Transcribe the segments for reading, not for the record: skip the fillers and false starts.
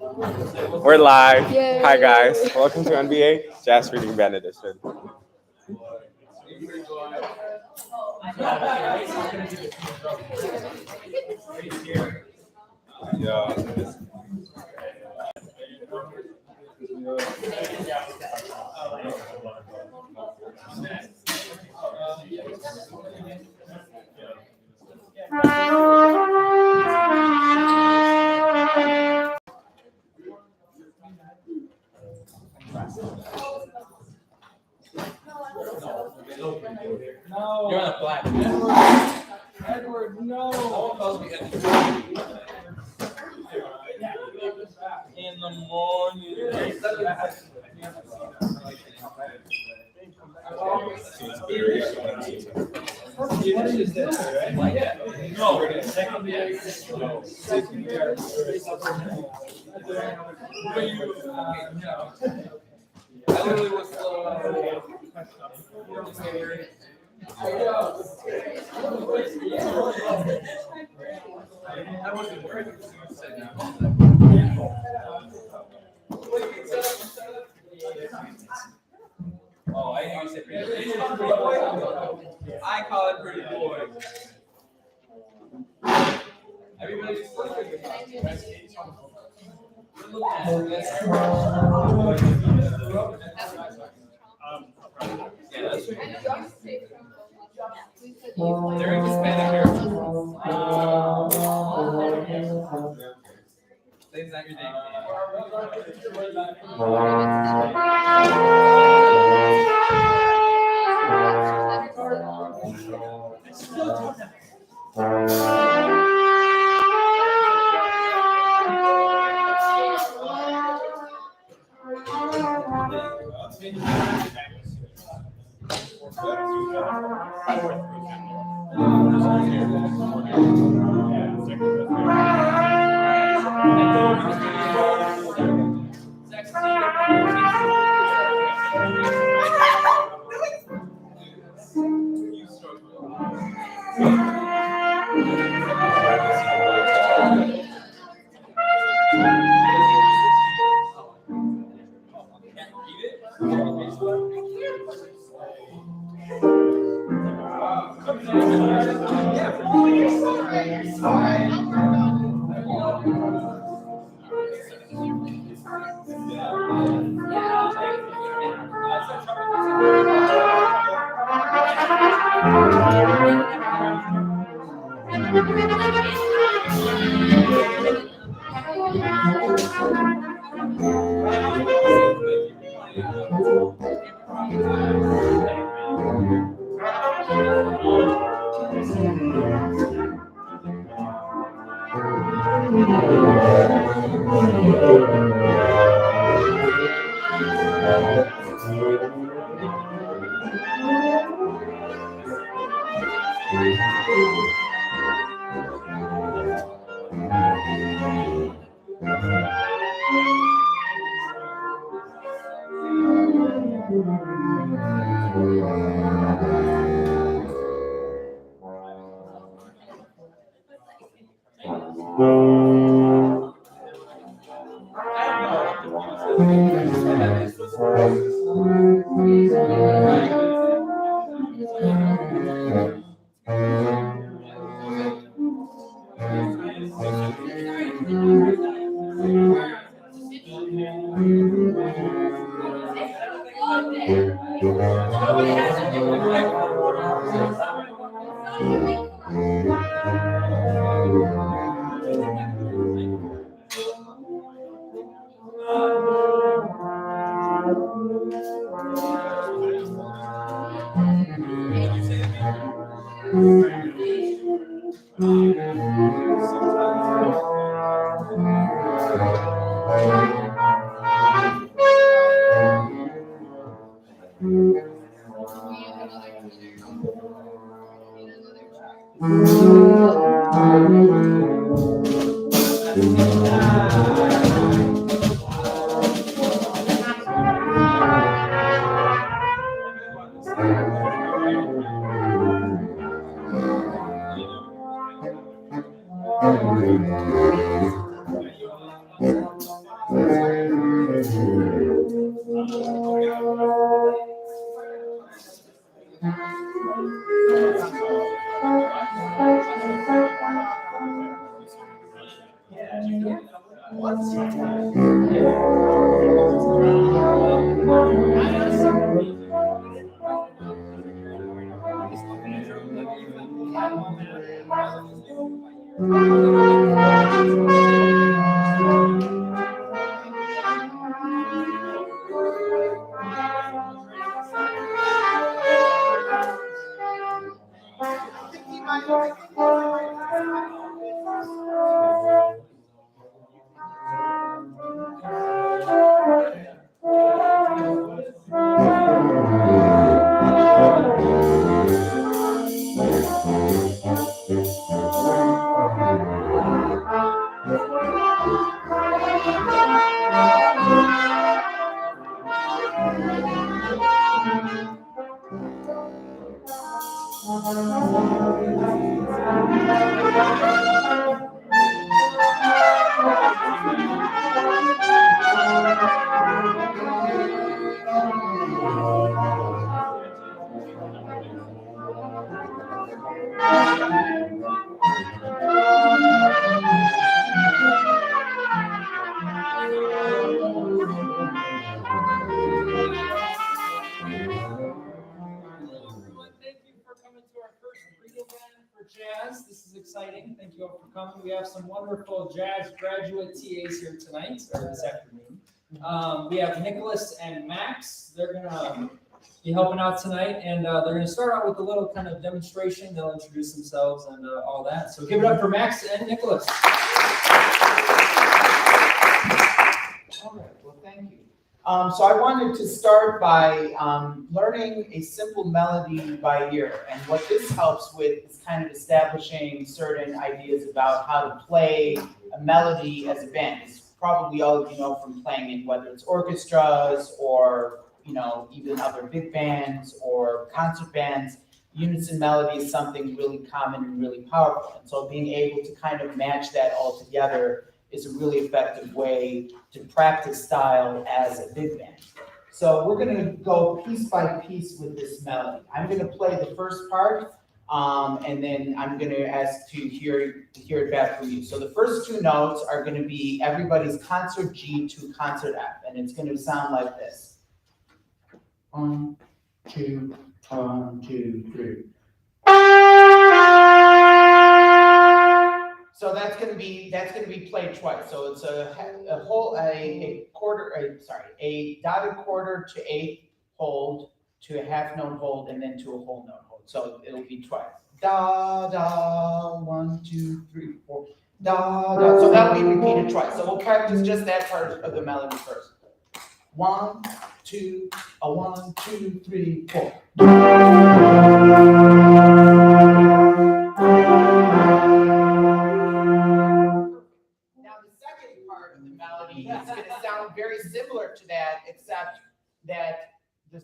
We're live. Yay. Hi guys. Welcome to NBA Jazz Reading Band Edition. You're on a black. Edward, no. In the morning. I literally was I wasn't worried because you said no. Oh, I hear you say pretty boy. I call it pretty boy. Everybody's looking at me. Yeah, that's right. They're Hispanic here. Say not your name. Thank you for coming to our first real band for jazz. This is exciting. Thank you all for coming. We have some wonderful jazz graduate TAs here tonight, or this afternoon. We have Nicholas and Max. They're gonna be helping out tonight, and they're gonna start out with a little kind of demonstration. They'll introduce themselves and all that. So give it up for Max and Nicholas. All right, well, thank you. So I wanted to start by learning a simple melody by ear. And what this helps with is kind of establishing certain ideas about how to play a melody as a band. As probably all of you know from playing in whether it's orchestras or even other big bands or concert bands, unison melody is something really common and really powerful. And so being able to kind of match that all together is a really effective way to practice style as a big band. So we're going to go piece by piece with this melody. I'm going to play the first part, and then I'm going to ask to hear it back from you. So the first two notes are going to be everybody's concert G to concert F, and it's going to sound like this. 1, 2, 1, 2, 3. So that's going to be played twice. So it's a dotted quarter to eighth hold, to a half note hold, and then to a whole note hold. So it'll be twice. Da da 1, 2, 3, 4. Da da. So that'll be repeated twice. So we'll practice just that part of the melody first. 1, 2, 1, 2, 3, 4. It's going to sound very similar to that, except that the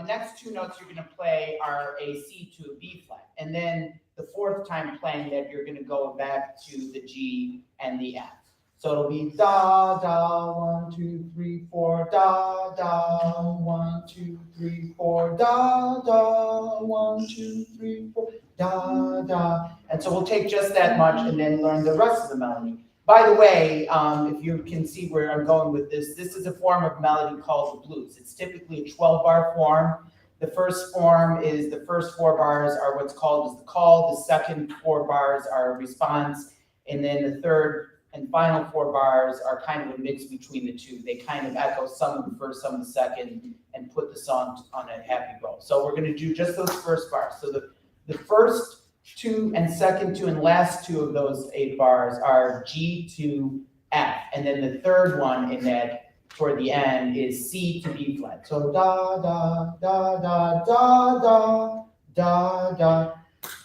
next two notes you're going to play are a C to a B flat, and then the fourth time playing that you're going to go back to the G and the F. So it'll be da da 1, 2, 3, 4 da da 1, 2, 3, 4 da da 1, 2, 3, 4 da da, and so we'll take just that much and then learn the rest of the melody. By the way, if you can see where I'm going with this, this is a form of melody called the blues. It's typically a 12-bar form. The first form is the first 4 bars are what's called as the call. The second 4 bars are a response. And then the third and final 4 bars are kind of a mix between the two. They kind of echo some of the first, some of the second, and put the song on a happy bow. So we're going to do just those first bars. So the first 2 and second 2 and last 2 of those 8 bars are G to F, and then the third one in that toward the end is C to B flat. So da da da da da da da da.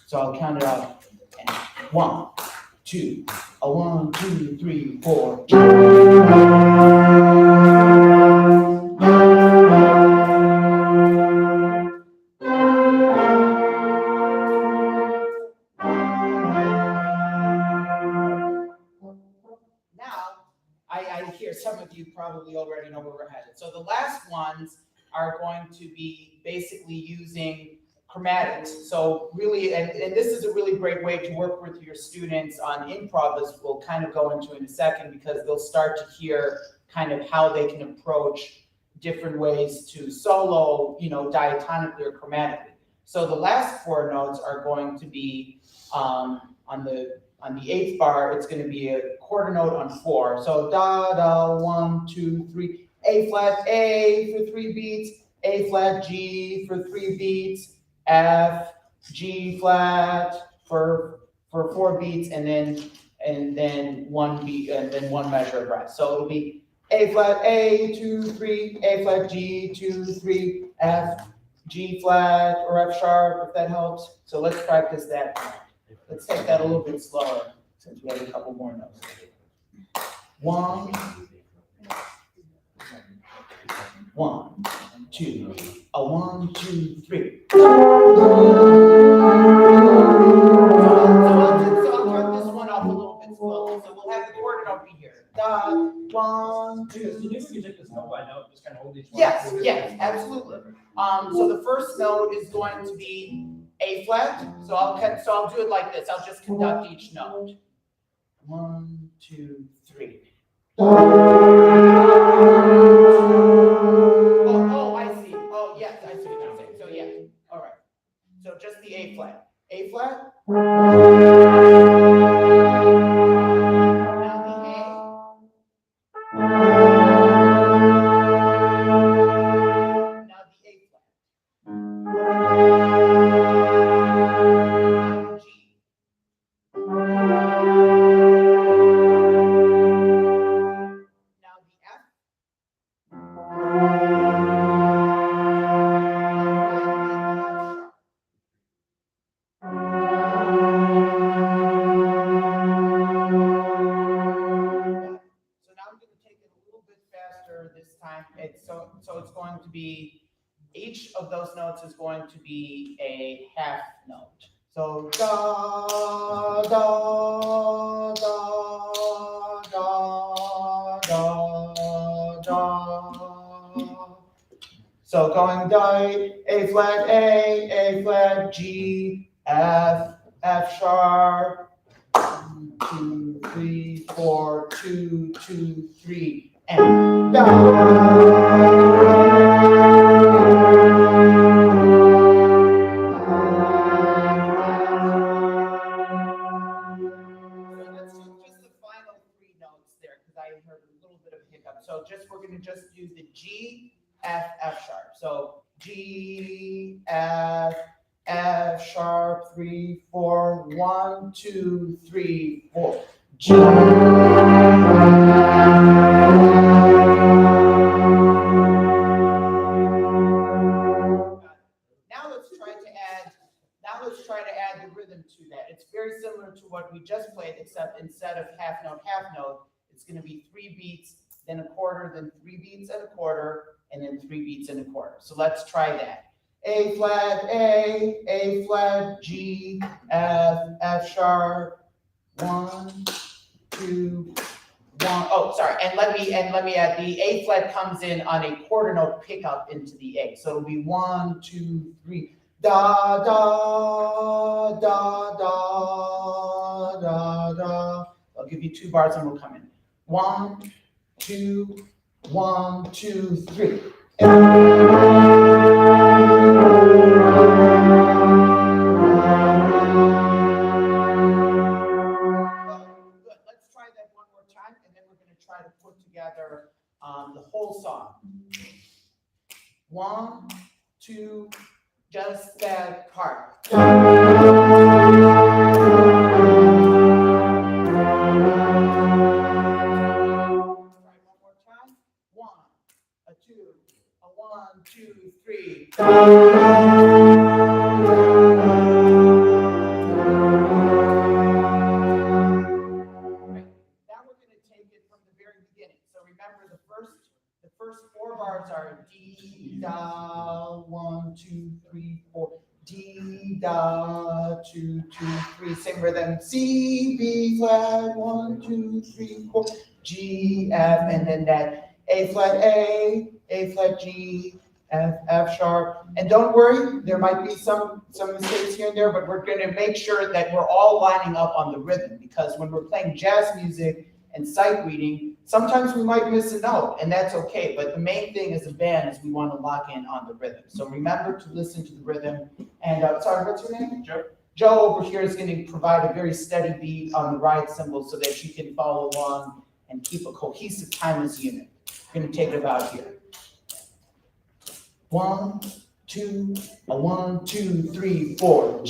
So I'll count it out. 1, 2, 1, 2, 3, 4. Some of you probably already know where we're headed. So the last ones are going to be basically using chromatics. So really, and this is a really great way to work with your students on improv, as we'll kind of go into in a second, because they'll start to hear kind of how they can approach different ways to solo, diatonically or chromatically. So the last four notes are going to be on the eighth bar, it's going to be a quarter note on 4. So da da 1 2 3, A flat A for 3 beats, A flat G for 3 beats, F G flat for 4 beats, and then 1 beat, and then 1 measure of rest. So it'll be A flat A 2 3, A flat G 2 3, F G flat or F sharp, if that helps. So let's practice that. Let's take that a little bit slower since we have a couple more notes. 1 1 2, a 1 2 3. So I'll start this one off a little bit slowly. So we'll have the quarter note be here. Da 1 2. You take this note by note, just kind of hold each one. Yes, absolutely. So the first note is going to be A flat. So I'll do it like this. I'll just conduct each note. 1 2 3. Oh, I see. Oh, yes, I see what you're saying. So yeah, all right. So just the A flat. A flat. Now the A. Now the A flat. Now the G. Now the F. So now I'm going to take it a little bit faster this time. So it's going to be, each of those notes is going to be a half note. So da da da da da da. So going di, A flat A flat G, F, F sharp, 2 3 4 2 2 3, and So let's do just the final 3 notes there, because I heard a little bit of a hiccup. So we're going to just do the G, F, F sharp. So G, F, F sharp, 3 4, 1 2 3 4. G. Now let's try to add the rhythm to that. It's very similar to what we just played, except instead of half note, it's going to be 3 beats, then a quarter, then 3 beats and a quarter, and then 3 beats and a quarter. So let's try that. A flat G, F, F sharp, 1 2 1. Oh, sorry. And let me add the A flat comes in on a quarter note pickup into the A. So it'll be 1 2 3. Da da da da da da. I'll give you 2 bars and we'll come in. 1 2 1 2 3. Try to put together the whole song. 1 2, just that part. Try one more time. 1 a 2 a 1 2 3. First 4 bars are D, da, 1 2 3 4. D, da, 2 2 3. Same rhythm. C, B flat, 1 2 3 4. G, F, and then that A flat G, F sharp. And don't worry, there might be some mistakes here and there, but we're gonna make sure that we're all lining up on the rhythm, because when we're playing jazz music and sight reading, sometimes we might miss a note, and that's okay. But the main thing as a band is we want to lock in on the rhythm. So remember to listen to the rhythm. And sorry, what's your name? Joe. Joe over here is going to provide a very steady beat on the ride cymbal so that you can follow along and keep a cohesive timeless unit. We're going to take it about here. 1, 2, 1, 2, 3, 4.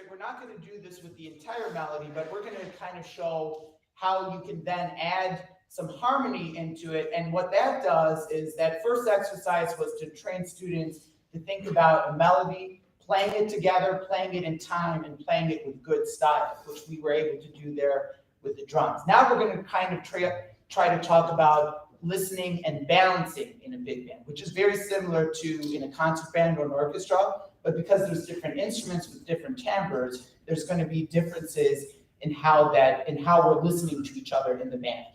We're not going to do this with the entire melody, but we're going to kind of show how you can then add some harmony into it. And what that does is that first exercise was to train students to think about a melody, playing it together, playing it in time, and playing it with good style, which we were able to do there with the drums. Now we're going to kind of try to talk about listening and balancing in a big band, which is very similar to in a concert band or an orchestra. But because there's different instruments with different timbres, there's going to be differences in how we're listening to each other in the band.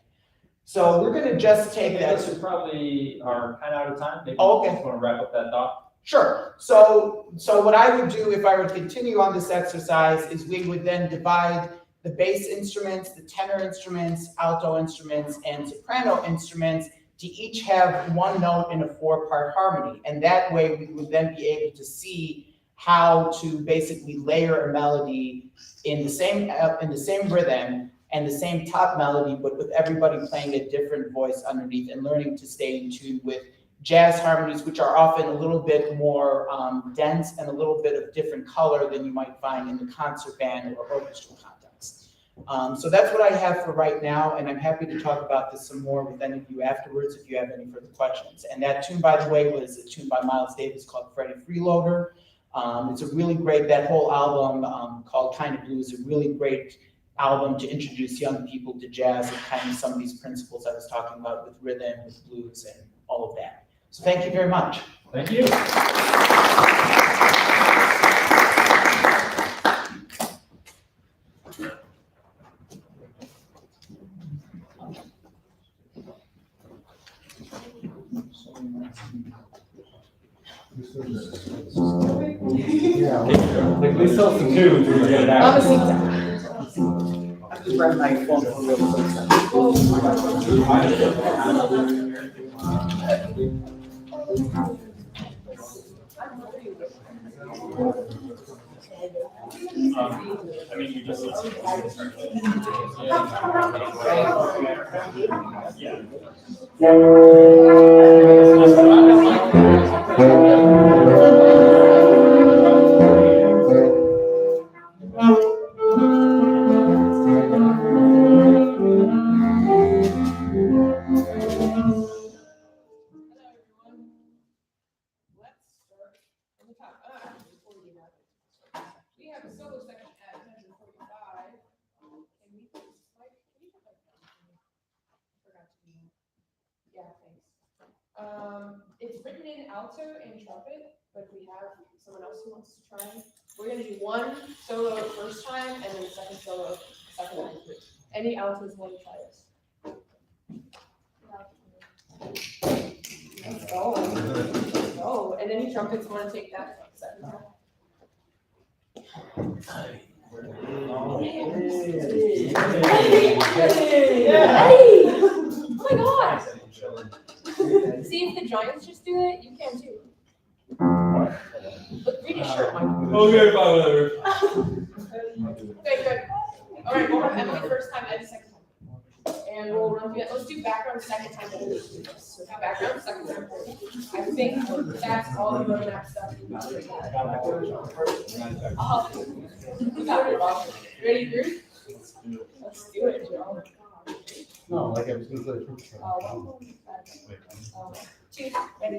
So we're going to just take that. This is probably our kind of out of time. Maybe Okay. you just want to wrap up that thought. Sure. So what I would do if I were to continue on this exercise is we would then divide the bass instruments, the tenor instruments, alto instruments, and soprano instruments to each have one note in a 4-part harmony. And that way we would then be able to see how to basically layer a melody in the same rhythm and the same top melody, but with everybody playing a different voice underneath and learning to stay in tune with jazz harmonies, which are often a little bit more dense and a little bit of different color than you might find in the concert band or orchestral context. So that's what I have for right now, and I'm happy to talk about this some more with any of you afterwards if you have any further questions. And that tune, by the way, was a tune by Miles Davis called Freddie Freeloader. It's a really great, that whole album called Kind of Blue is a really great album to introduce young people to jazz and kind of some of these principles I was talking about with rhythm, with blues, and all of that. So thank you very much. Thank you. Like we sell some tunes, we get it out. I'm just running my phone for real quick. I mean, you just. We have a solo section at 10:45. Can we please, Mike, can you put that down for me? Forgot to do that. Yeah, thanks. It's written in alto and trumpet, but we have someone else who wants to try. We're gonna do one solo first time and then second solo second time. Any altos want to try this? Let's go. Let's go. And any trumpets want to take that second time? Hey! Oh my god! See if the Giants just do it, you can too. Look, read his shirt, Mike. Okay, fine, whatever. Okay, good. All right, we'll have Emily first time, Eddie second time. and we'll run through that. Let's do background second time. We'll do this. So background second time. I think that's all the roadmap stuff. I'll help you. You got it, Bob. Ready, Bruce? Let's do it, Joe. No, like I was gonna say. Two, ready.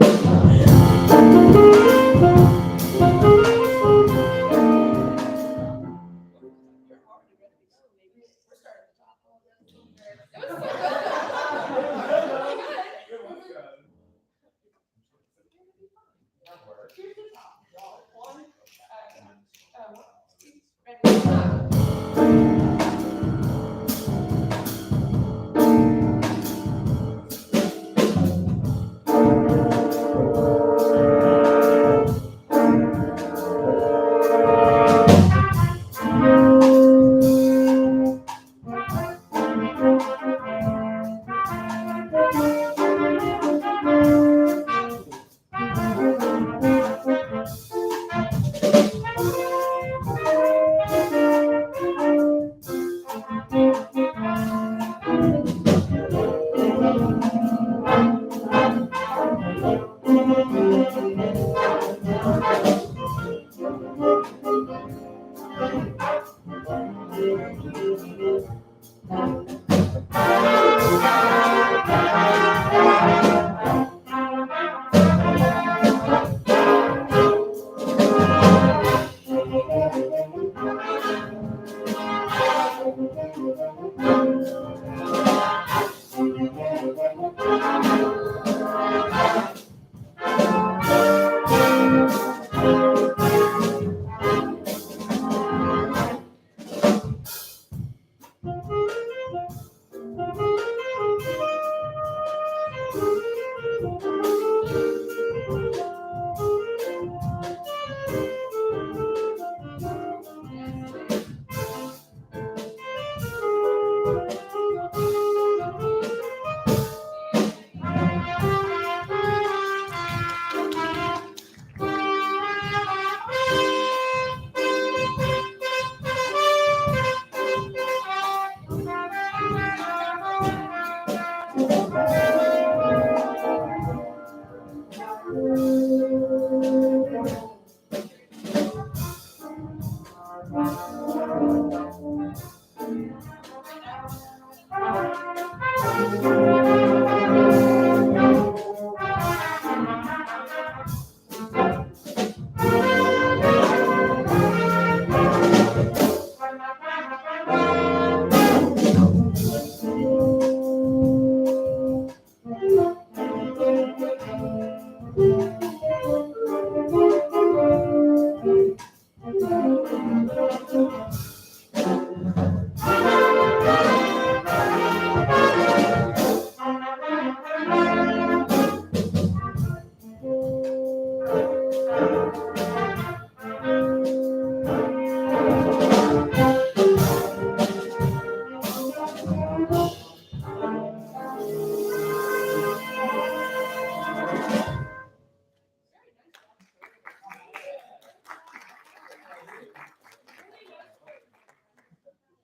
Here's the top. One, two, ready.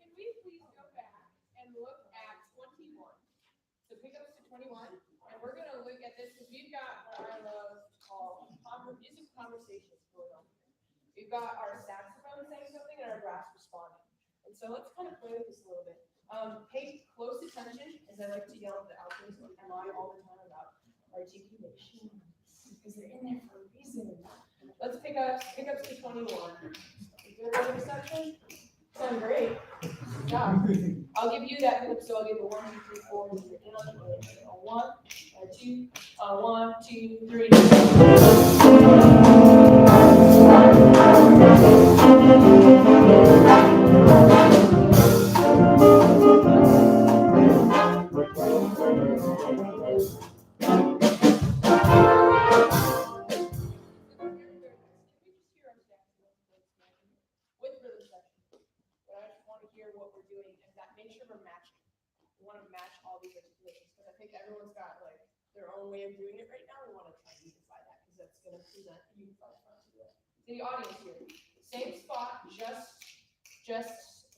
Can we please go back and look at 21? So pick up to 21, and we're gonna look at this, because we've got what I love to call music conversations going on. We've got our saxophone saying something and our brass responding. And so let's kind of play with this a little bit. Pay close attention, as I like to yell at the altos and I all the time about articulation, because they're in there for a reason. Let's pick up to 21. Is there another section? Sound great. Good job. I'll give you that clip, so I'll give a 1, 2, 3, 4, and you're in on the way. A 1, a 2, a 1, 2, 3. With rhythm section. But I just want to hear what we're doing and that make sure we're matching. We want to match all these articulations because I think everyone's got like their own way of doing it right now. We want to try to unify that because that's going to present a unified front to it. The audience here, same spot, just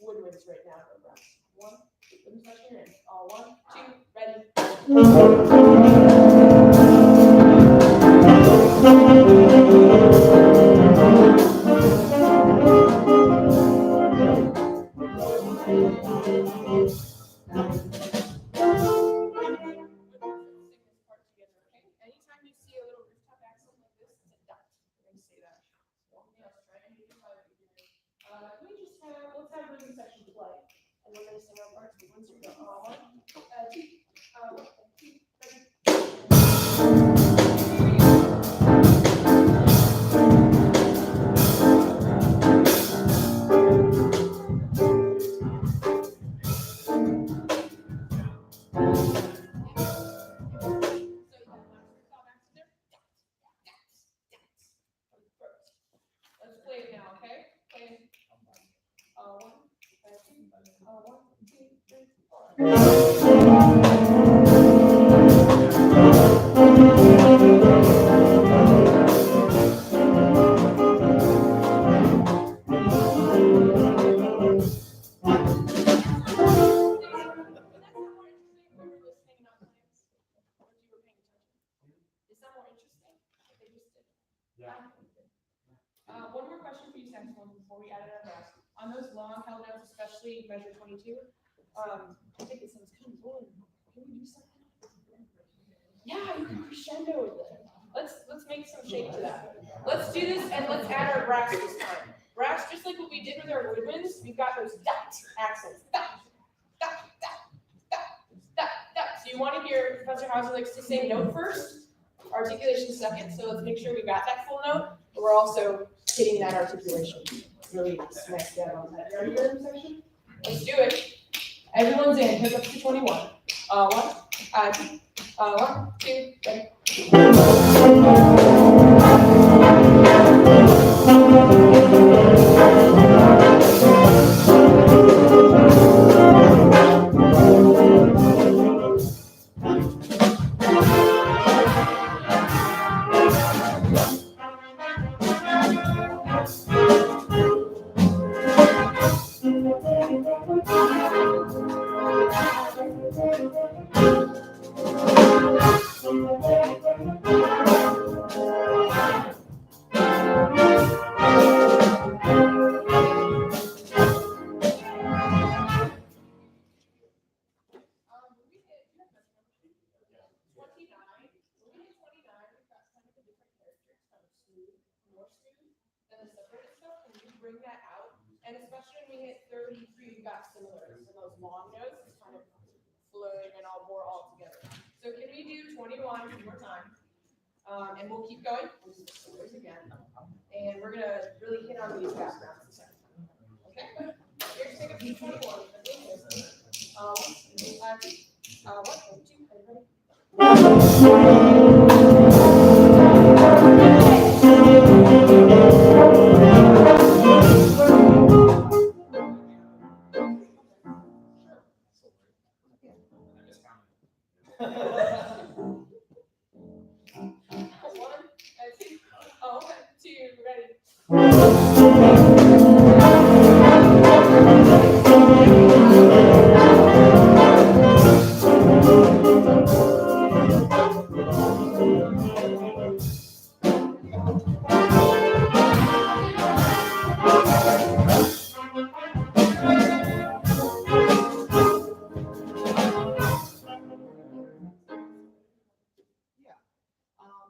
woodwinds right now. 1, Put the section you're in. 1, 2, ready. Anytime you see a little rooftop accent like this, it's a duct. We're gonna say that. Yes, right? Can we just have, let's have rhythm section play. And we're gonna sing our parts. Once you go, 1, 2, 2, ready. Let's play it now, okay? Play it. 1, 2, 3, 4. One more question for you, saxophone, before we add it on rest. On those long held notes, especially measure 22, I think it sounds kind of boring. Can we do something? Yeah, you can crescendo with it. Let's make some shape to that. Let's do this and let's add our brass this time. Brass, just like what we did with our woodwinds, we've got those dot accents. Dot, dot, dot, dot, dot, dot. So you want to hear Professor Hauser likes to say note first, articulation second. So let's make sure we got that full note, but we're also hitting that articulation. Really smack down on that. You ready for rhythm section? Let's do it. Everyone's in. Pick up to 21. 1, 2, ready. Bring that out, and especially when we hit 33, we've got similar. So those long notes is kind of flowing and all together. So can we do 21 one more time? And we'll keep going. We'll do the slurs again, and we're gonna really hit on these backgrounds a second. Okay. Here's take a beat 21. 1, 2, ready?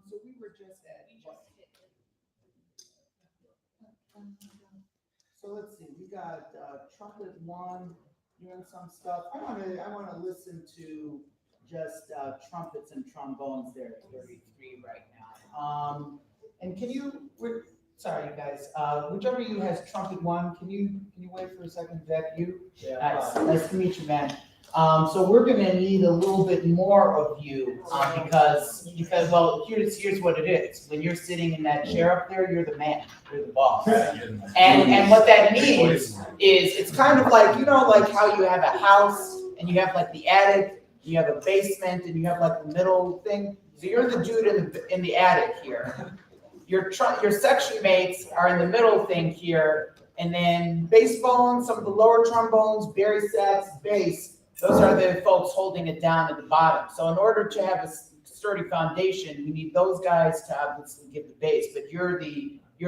So we were just at. So let's see, we got trumpet 1 doing some stuff. I wanna listen to just trumpets and trombones there at 33 right now. And can you, sorry you guys, whichever of you has trumpet 1, can you wait for a second, Jack? You? Yeah. Nice to meet you, man. So we're gonna need a little bit more of you, because well, here's what it is. When you're sitting in that chair up there, you're the man, you're the boss. And what that means is, it's kind of like, you know, like how you have a house and you have like the attic, you have a basement, and you have like the middle thing. So you're the dude in the attic here. Your section mates are in the middle thing here, and then bass bones, some of the lower trombones, bari sax, bass Those are the folks holding it down at the bottom. So in order to have a sturdy foundation, we need those guys to obviously give the base, but you're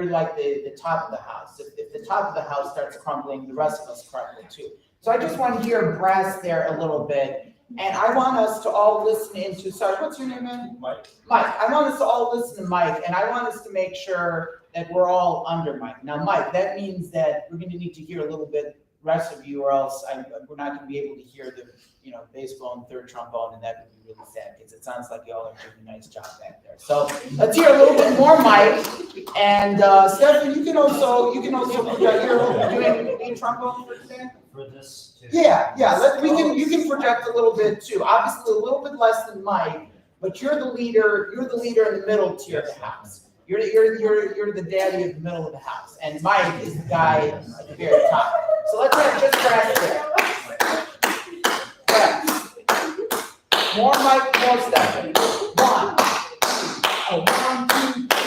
like the top of the house. If the top of the house starts crumbling, the rest of us crumble too. So I just want to hear brass there a little bit. And I want us to all listen into, sorry, what's your name, man? Mike. Mike, I want us to all listen to Mike, and I want us to make sure that we're all under Mike. Now, Mike, that means that we're gonna need to hear a little bit, rest of you, or else we're not gonna be able to hear the, baseball and third trombone, and that would be really sad, because it sounds like y'all are doing a nice job back there. So let's hear a little bit more Mike, and Stefan, you can also project, you're doing lead trombone for today? For this too. Yeah, you can project a little bit too, obviously a little bit less than Mike, but you're the leader in the middle tier of the house. You're the daddy of the middle of the house, and Mike is the guy at the very top. So let's have just brass there. Brass. More Mike, more Stefan. 1, 2, 3.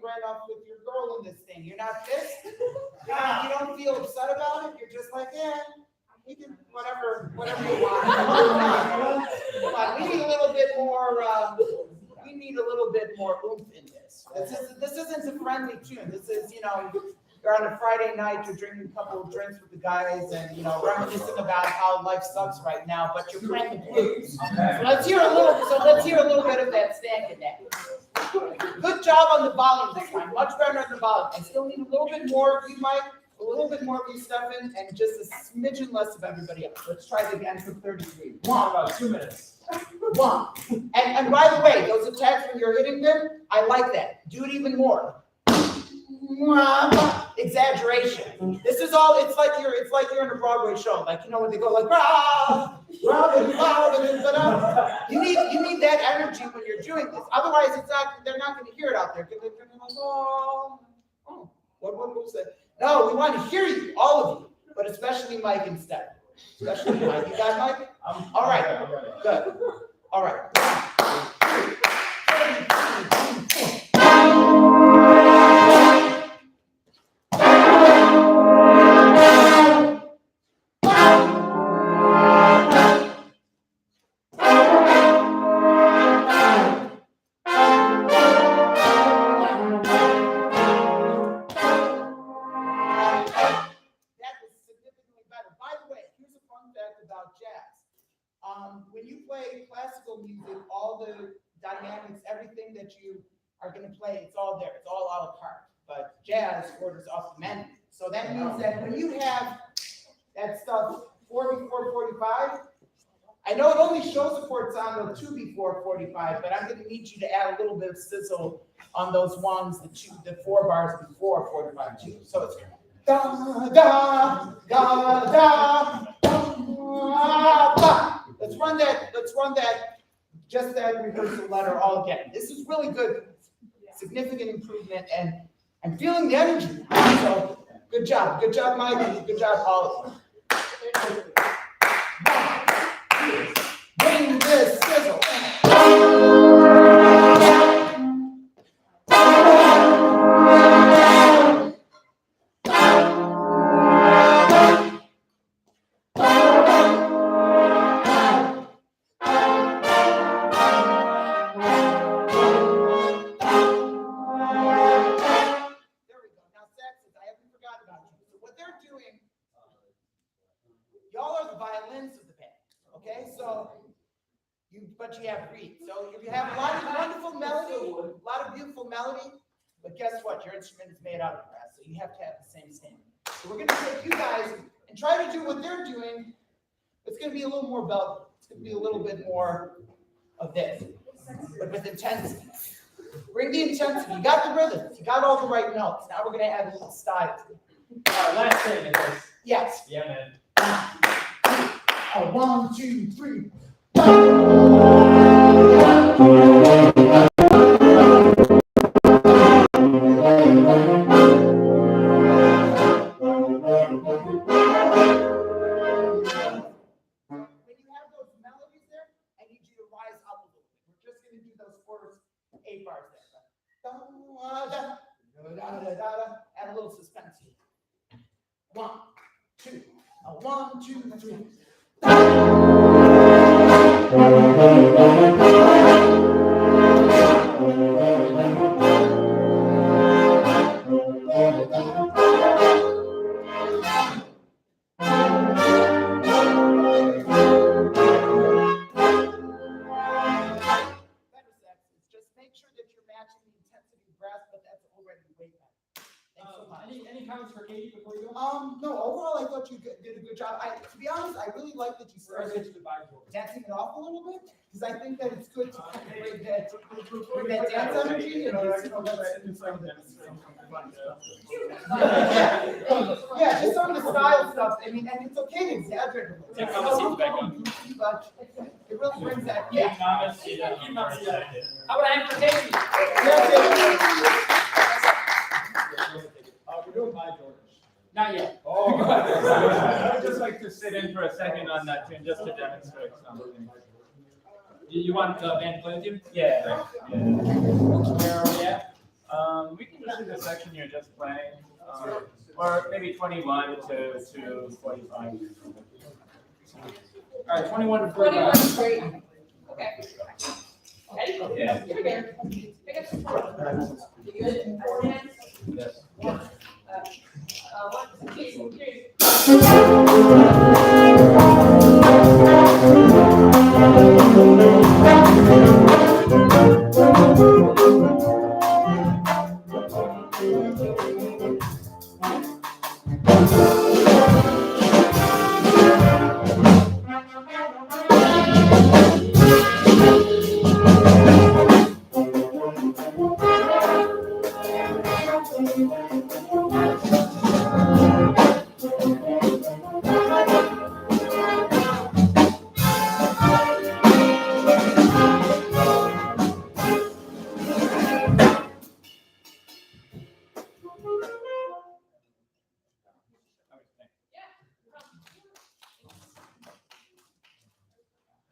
Ran off with your girl in this thing. You're not pissed? You don't feel upset about it? You're just like, yeah, you can, whatever you want. Come on, we need a little bit more oomph in this. This isn't a friendly tune. This is, you're on a Friday night, you're drinking a couple of drinks with the guys and, reminiscing about how life sucks right now, but you're playing the blues. So let's hear a little bit of that stank in that. Good job on the volume this time, much better on the volume. I still need a little bit more of you, Mike, a little bit more of you, Stefan, and just a smidgen less of everybody else. Let's try it again for 33. About 2 minutes. 1. And by the way, those attacks when you're hitting them, I like that. Do it even more. Exaggeration. This is all. It's like you're in a Broadway show. Like when they go like rah, rah, rah, you need that energy when you're doing this. Otherwise, they're not going to hear it out there. They're going to be like, what was that? No, we want to hear you, all of you, but especially Mike and Steph. Especially Mike. You got Mike? All right. Good. All right. 3. When you play classical music, all the dynamics, everything that you are going to play, it's all there. It's all a la carte. But jazz orders off the menu. So that means that when you have that stuff 4 before 45, I know it only shows the chords on the 2 before 45, but I'm going to need you to add a little bit of sizzle on those ones, the 4 bars before 45 too. So it's da da da da da. Let's run that, just that rehearsal letter all again. This is really good, significant improvement, and I'm feeling the energy. So good job, Mike, good job, all of you. Bring this sizzle. Y'all are the violins of the band, okay? But you have reeds. So you have a lot of wonderful melody, a lot of beautiful melody, but guess what? Your instrument is made out of brass, so you have to have the same standard. So we're going to take you guys and try to do what they're doing. It's going to be a little more velvet. It's going to be a little bit more of this, but with intensity. Bring the intensity. You got the rhythms. You got all the right notes. Now we're going to add a little style. Last thing is. Yes. Yeah, man. 1, 2, 3. Da-da-da-da, add a little suspense here. 1, 2, 1, 2, 3. Better sex is just make sure that you're matching the intensity of breath, but that's already way better. Thanks so much. Any comments for Katie before you go? No, overall, I thought you did a good job. To be honest, I really like that you Or is started it goodbye, George? dancing it off a little bit, because I think that it's good to kind of bring that dance energy and just, yeah, just some of the style stuff. I mean, and it's okay to exaggerate a little. Take Thomas' seat back on. But it really brings that, Keep yeah. Thomas, sit down for a second. How about a hand for Katie? We're doing my George. Not yet. Oh. I would just like to sit in for a second on that tune, just to demonstrate something. You want the band to play with you? Yeah. Where are we at? We can just do the section you're just playing, or maybe 21 to 45. All right, 21 to 21 45. is great. Okay. Ready? Yeah. Here we go. Pick up some more. You good? 4 hands. Yes. 1, 2, 3.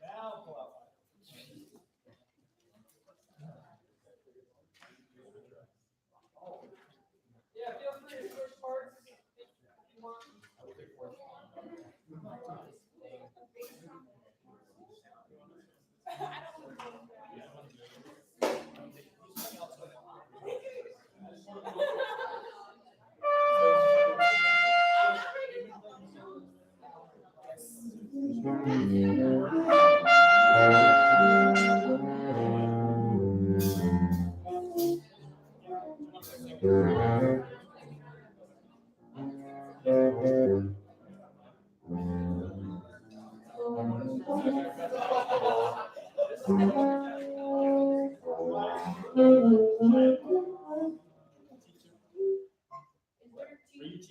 Now pull out. Yeah, feel free to switch parts if you want.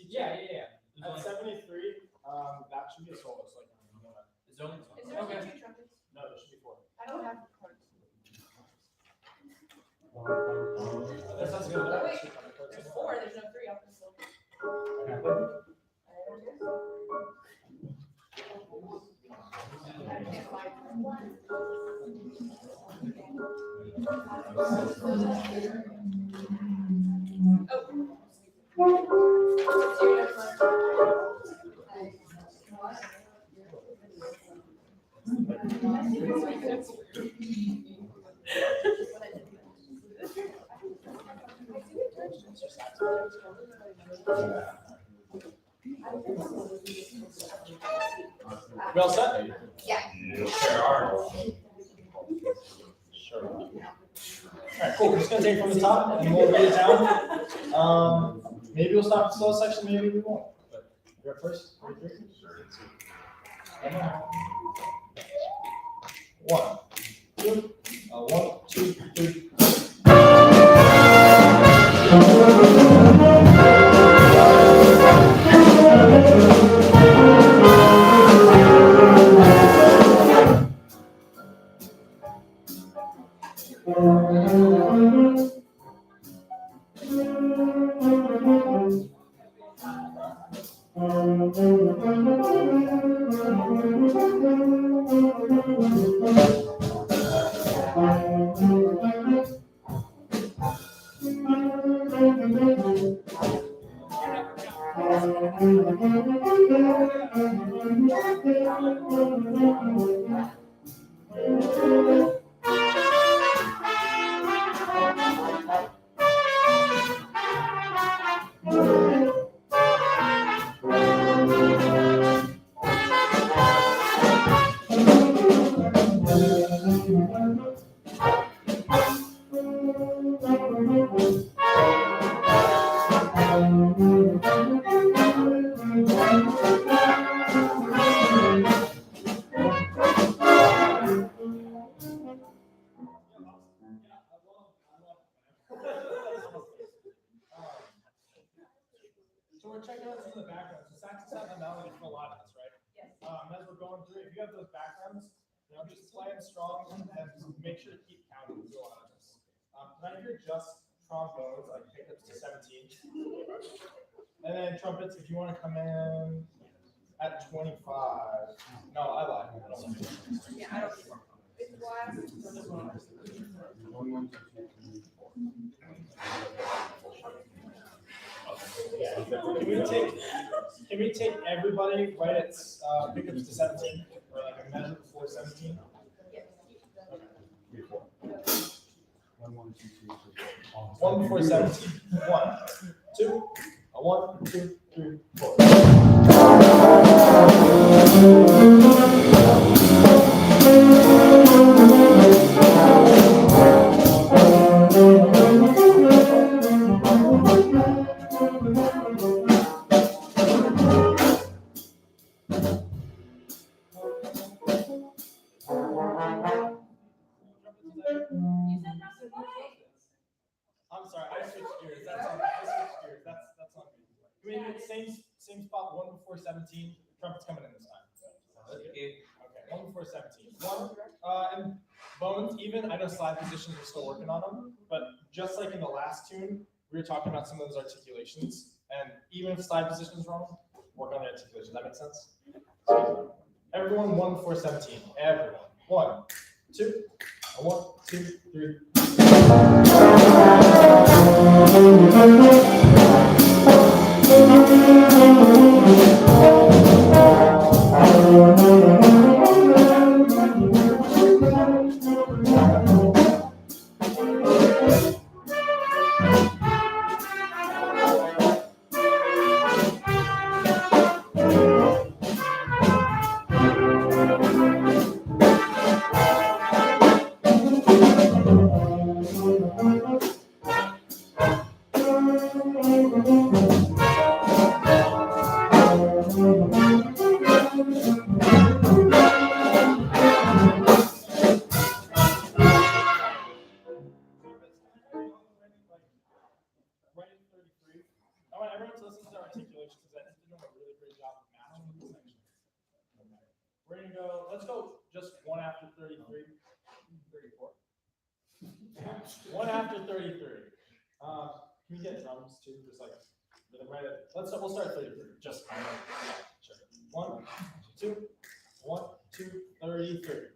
Yeah. At 73, that should be a solo, so like, Is there Okay. only 2 trumpets? no, there should be 4. I don't have parts. That sounds good. Oh, wait. There's 4, there's no 3 off this one. I can't find one. We all set? Yeah. Sure are. Sure. All right, cool. We're just gonna take it from the top and we'll read it down. Maybe we'll stop the slow section, maybe we won't. But you're up first. 3, 3. One, two, 1, 2, 3. So we're checking out some of the backgrounds. So saxes have a melody for a lot of this, right? Yes. As we're going through, if you have those backgrounds, just play them strong and make sure to keep counting through a lot of this. Tonight you're just trombones, like pickups to 17. And then trumpets, if you want to come in at 25. No, I lied. I don't want to. Yeah, I don't. It's glass. Can we take everybody right at pickups to 17 or like a measure before 17? One before 17. 1, 2, 1, 2, 3, 4. I'm sorry, I switched gears. That's on me. I switched gears. That's on me. I mean, same spot. 1 before 17. Trumpet's coming in this time. Okay. 1 before 17. 1. And bones. Even I know slide positions. We're still working on them. But just like in the last tune, we were talking about some of those articulations. And even if slide position is wrong, work on the articulation. That makes sense. So, everyone 1 before 17. Everyone. 1, 2, 1, 2, 3. Right in 33. I want everyone to listen to our articulations because I think they're doing a really great job of matching these sections. Okay. We're gonna go, let's go just 1 after 33. 34. 1 after 33. Can we get drums too? Just like right at, we'll start 33. Just sure. 1, 2, 1, 2, 33.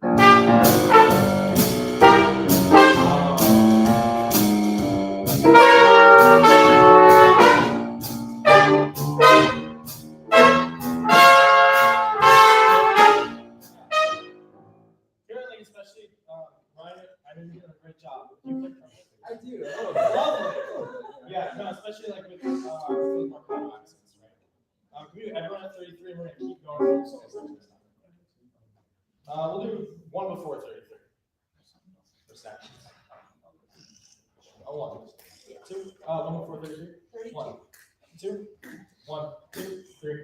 Apparently, especially Ryan, I know you're doing a great job. You play trumpet? I do. Oh, lovely. Yeah, no, especially like with more common accents, right? Everyone at 33, we're gonna keep going through this next time. We'll do 1 before 33. For sections. 1, 2, 1 before 33. 1, 2, 1, 2, 3.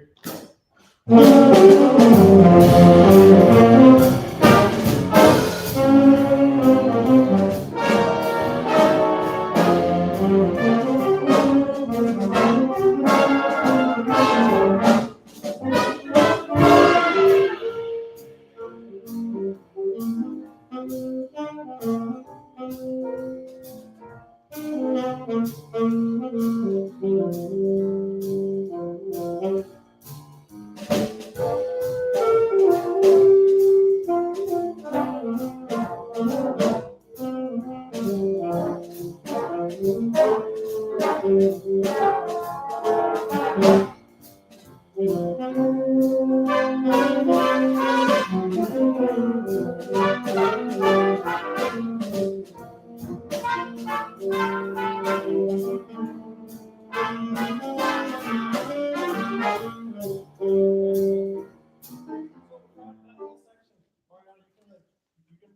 Play,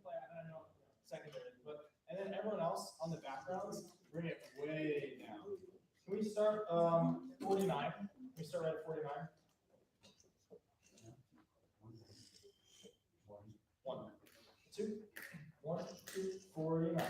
I don't know, secondary, but, and then everyone else on the backgrounds, bring it way down. Can we start, 49? Can we start right at 49? One, two, 1, 2, 49.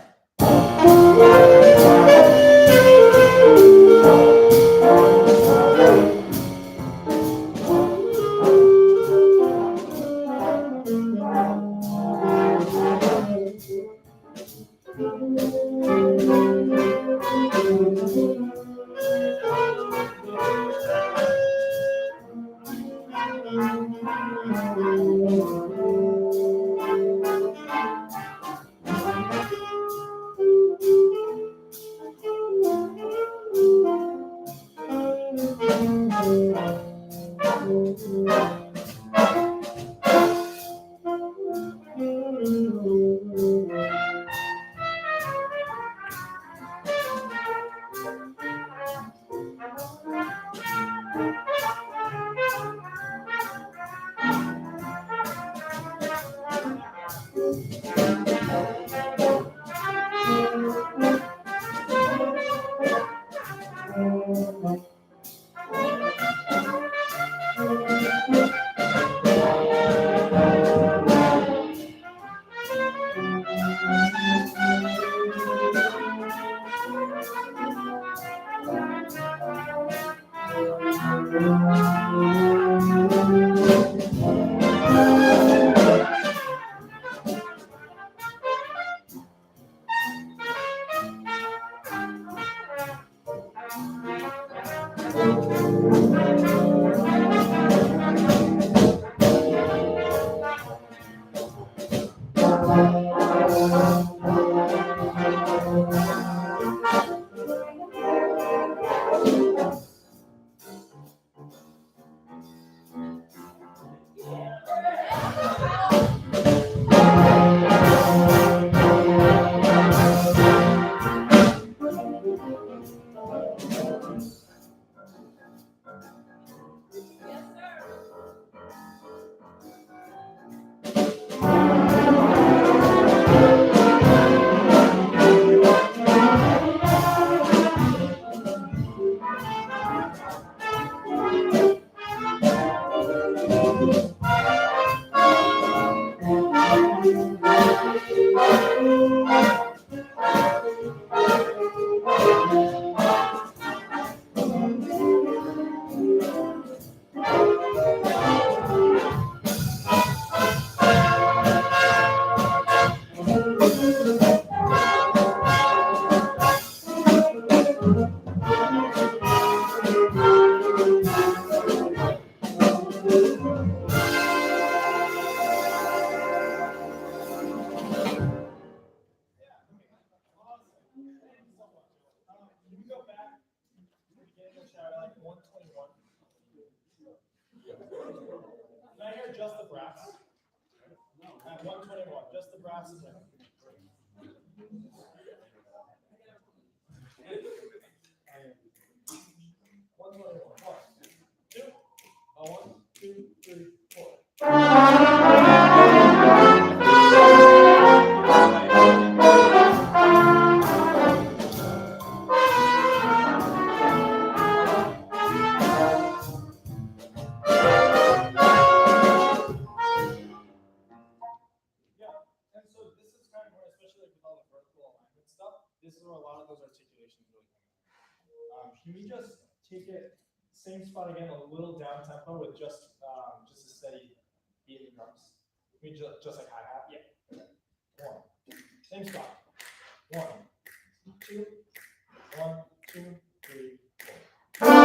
Can we go back to the beginning of the show, like 121? Can I hear just the brass? At 121, just the brass is there. One, two, 1, 2, 3, 4. And so this is kind of where, especially with all the vertical alignment stuff, this is where a lot of those articulations really come in. Can we just take it same spot again, a little down tempo with just a steady beat in drums? We just like hi hat. Yeah. Okay. 1. Same spot. 1, 2, 1, 2, 3, 4.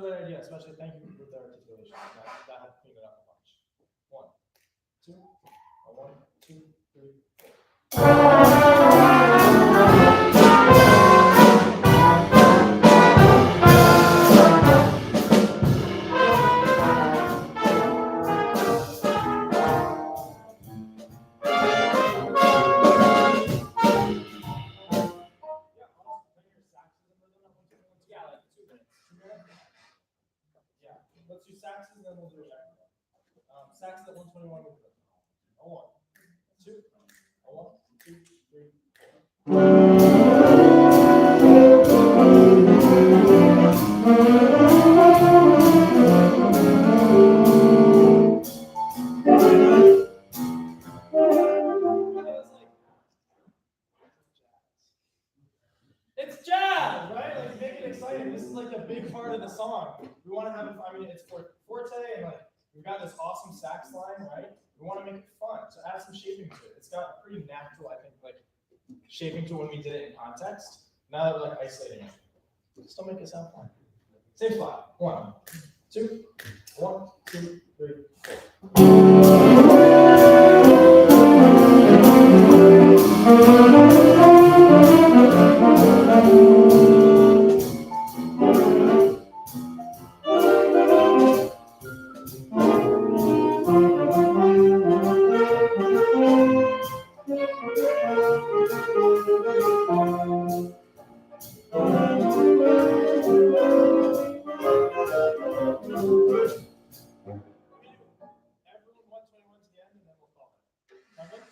great idea, especially thank you for the articulation. That helped clean it up a bunch. 1, 2, 1, 2, 3. Yeah, like 2 minutes. 2 minutes? Yeah, let's do saxes and then we'll do a record. Saxes at 121 with rhythm. A 1, 2, a 1, 2, 3, 4. It's jazz, right? Like make it exciting. This is like a big part of the song. We want to have, I mean, it's for forte and like we've got this awesome sax line, right? We want to make it fun, so add some shaping to it. It's got a pretty natural, I think, like shaping to when we did it in context. Now that we're like isolating it, still make it sound fun. Same spot. 1, 2, 1, 2, 3, 4. Everyone 121 to the end, and then we'll call it. Sound good?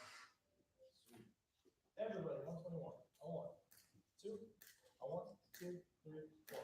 Everybody 121. A 1, 2, a 1, 2, 3, 4.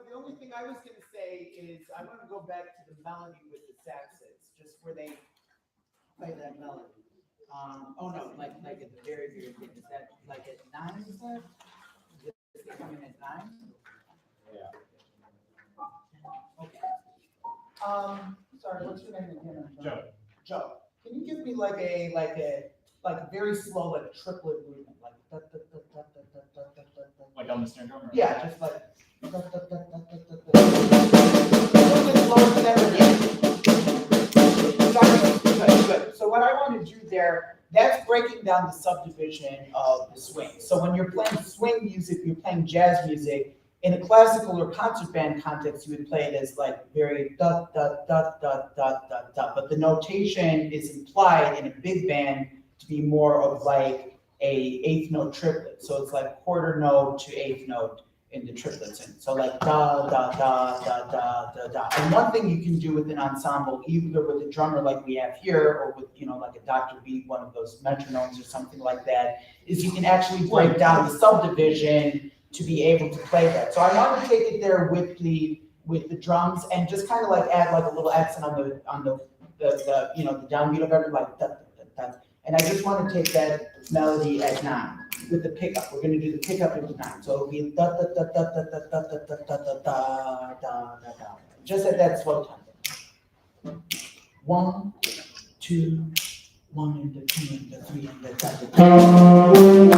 The only thing I was gonna say is I want to go back to the melody with the saxes, just where they play that melody. Oh no, like at the very beginning. Is that like at 9? Is that? Is it coming at 9? Yeah. Okay. Sorry, what's your name again? Joe. Joe, can you give me like a very slow like triplet movement, like da, da, da, da, da, da, da, da, da, da. Like on the snare drum? Yeah, just like. Da, da, da, da, da, da, da. A little bit slower than that, yeah. Good. So what I want to do there, that's breaking down the subdivision of the swing. So when you're playing swing music, you're playing jazz music. In a classical or concert band context, you would play it as like very da da da da da da da. But the notation is implied in a big band to be more of like a 8th note triplet. So it's like quarter note to 8th note in the triplets. And so like da da da da da da da. And one thing you can do with an ensemble, either with a drummer like we have here, or with like a Dr. Beat, one of those metronomes or something like that, is you can actually break down the subdivision to be able to play that. So I want to take it there with the drums and just kind of like add like a little accent on the downbeat of every like da, da, da, da. And I just want to take that melody at 9 with the pickup. We're going to do the pickup into 9. So it'll be da da da da da da da da da da da da da da. Just at that slow time. 1, 2, 1 and the 2 and the 3 and the da da da.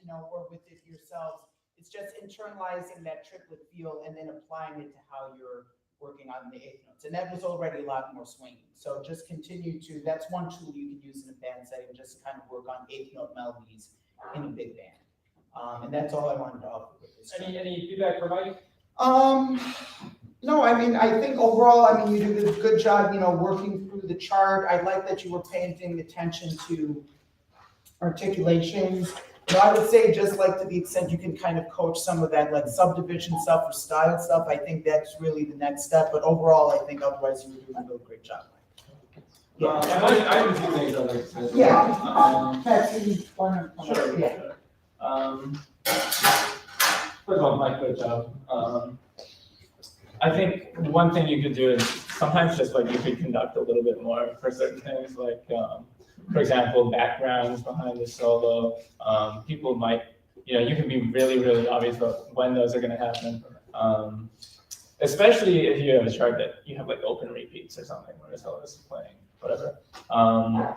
or with it yourselves. It's just internalizing that triplet feel and then applying it to how you're working on the eighth notes. And that was already a lot more swinging. So just continue to, that's one tool you can use in a band setting, just to kind of work on eighth note melodies in a big band. And that's all I wanted to offer with this. Any feedback for Mike? No, I mean, I think overall, I mean, you did a good job, working through the chart. I like that you were paying attention to articulations. I would say just like to the extent you can kind of coach some of that like subdivision stuff or style stuff, I think that's really the next step. But overall, I think otherwise you were doing a real great job. Yeah. I have a few things I'd like to say. Yeah. Sure. Yeah. First of all, Mike, good job. I think one thing you could do is sometimes just like you could conduct a little bit more for certain things, like for example, backgrounds behind the solo. People might, you can be really, really obvious about when those are going to happen. Especially if you have a chart that you have like open repeats or something where the solo is playing, whatever.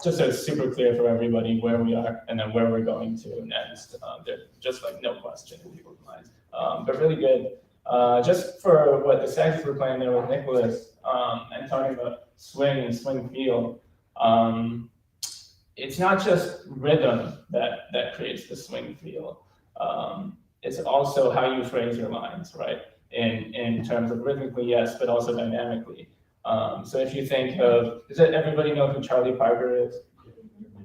Just so it's super clear for everybody where we are and then where we're going to next. There's just like no question in people's minds. But really good. Just for what the saxes were playing there with Nicholas and talking about swing and swing feel. It's not just rhythm that creates the swing feel. It's also how you phrase your lines, right? In terms of rhythmically, yes, but also dynamically. So if you think of, does everybody know who Charlie Parker is?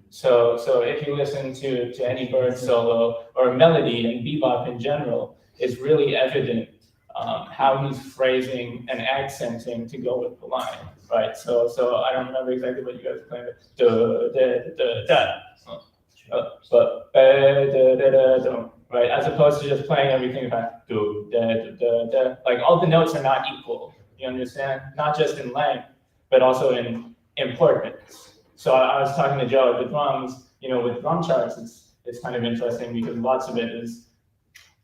So if you listen to any Bird solo or melody and bebop in general, it's really evident how he's phrasing and accenting to go with the line, right? So I don't remember exactly what you guys were playing, but right? As opposed to just playing everything back, like all the notes are not equal. You understand? Not just in length, but also in importance. So I was talking to Joe at the drums. With drum charts, it's kind of interesting because lots of it is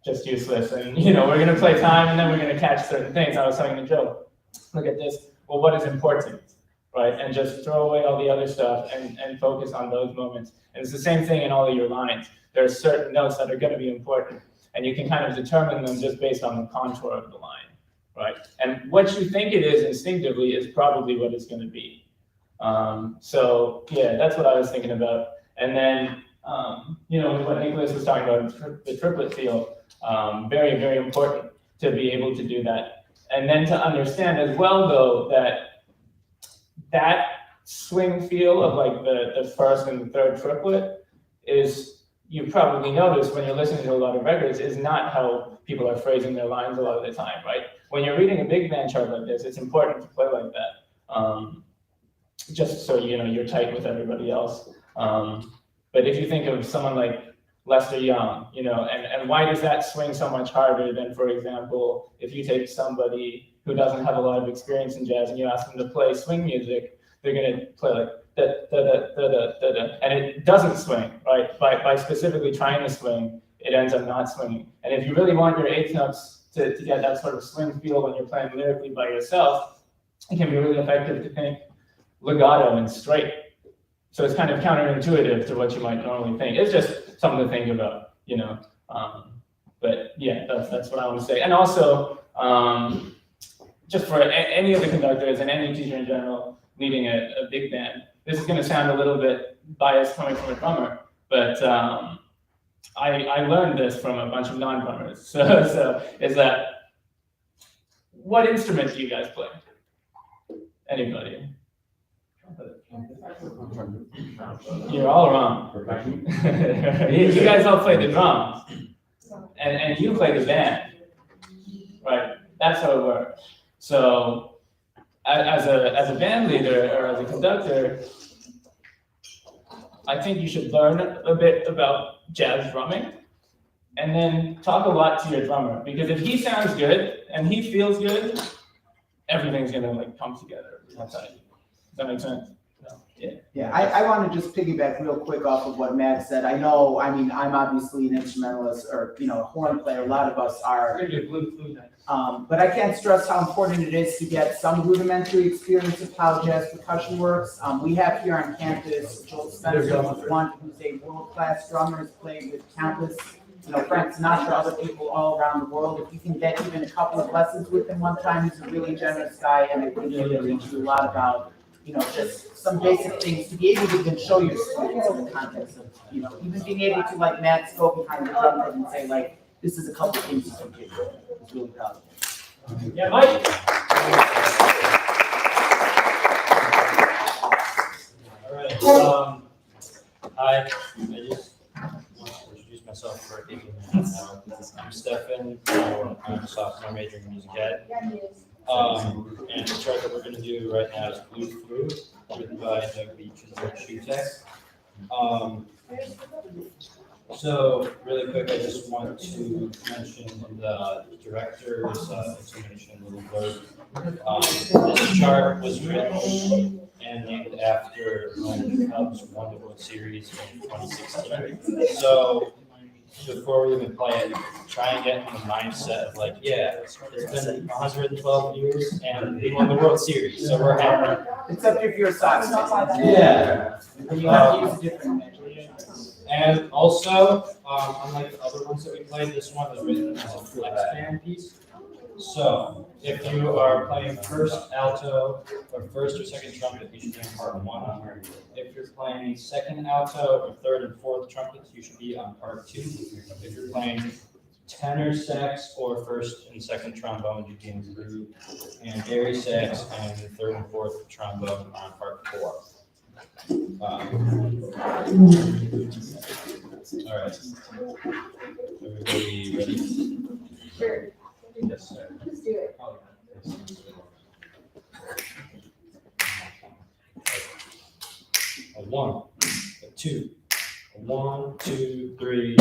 just useless, and we're gonna play time, and then we're gonna catch certain things. I was talking to Joe, look at this. Well, what is important, right? And just throw away all the other stuff and focus on those moments. And it's the same thing in all of your lines. There are certain notes that are going to be important, and you can kind of determine them just based on the contour of the line, right? And what you think it is instinctively is probably what it's going to be. So yeah, that's what I was thinking about. And then, what Nicholas was talking about, the triplet feel, very, very important to be able to do that. And then to understand as well, though, that swing feel of like the first and the third triplet is, you probably notice when you're listening to a lot of records, is not how people are phrasing their lines a lot of the time, right? When you're reading a big band chart like this, it's important to play like that, just so you're tight with everybody else. But if you think of someone like Lester Young, and why does that swing so much harder than, for example, if you take somebody who doesn't have a lot of experience in jazz and you ask them to play swing music, they're going to play like da, da, da, da, da, da, da, and it doesn't swing, right? By specifically trying to swing, it ends up not swinging. And if you really want your eighth notes to get that sort of swing feel when you're playing lyrically by yourself, it can be really effective to think legato and straight. So it's kind of counterintuitive to what you might normally think. It's just something to think about, But yeah, that's what I want to say. And also, just for any of the conductors and any teacher in general leading a big band, this is going to sound a little bit biased coming from a drummer, but I learned this from a bunch of non-drummers. So is that, what instrument do you guys play? Anybody? You're all wrong. You guys all play the drums, and you play the band, right? That's how it works. So, as a band leader or as a conductor, I think you should learn a bit about jazz drumming, and then talk a lot to your drummer, because if he sounds good and he feels good, everything's gonna like come together. Does that make sense? Yeah, I want to just piggyback real quick off of what Matt said. I know, I mean, I'm obviously an instrumentalist or, you know, a horn player. A lot of us are. We're gonna do blue flute next. But I can't stress how important it is to get some rudimentary experience of how jazz percussion works. We have here on campus Joel Spencer, who's a world-class drummer, has played with countless, you know, Frank Sinatra, other people all around the world. If you can get even a couple of lessons with him one time, he's a really generous guy, and I think he'll teach you a lot about, you know, just some basic things to be able to even show your students in the context of, you know, even being able to, like Matt, go behind the drum kit and say, like, this is a couple of things you can do. It's really powerful. Yeah, Mike? All right, hi, I just want to introduce myself for 18 minutes now. I'm Stefan, I'm a sophomore majoring in music ed. And the chart that we're gonna do right now is Blue Flute, written by Doug Beach and George Shutek. So really quick, I just want to mention the director's explanation, little blurb. This chart was written and named after when the Cubs won the World Series in 2016. So before we even play it, try and get in the mindset of like, yeah, it's been 112 years and we won the World Series, so we're happy. Except if you're a Sox fan. Yeah. Then you have to use a different imagination. And also, unlike the other ones that we played, this one is written as a flex band piece. So if you are playing first alto or first or second trumpet, you should be on part 1. If you're playing second alto or third and fourth trumpets, you should be on part 2. If you're playing tenor sax or first and second trombone, you'd be in group, and bari sax and third and fourth trombone on part 4. All right. Everybody ready? Sure. Yes, sir. Let's do it. A 1, a 2, a 1, 2, 3.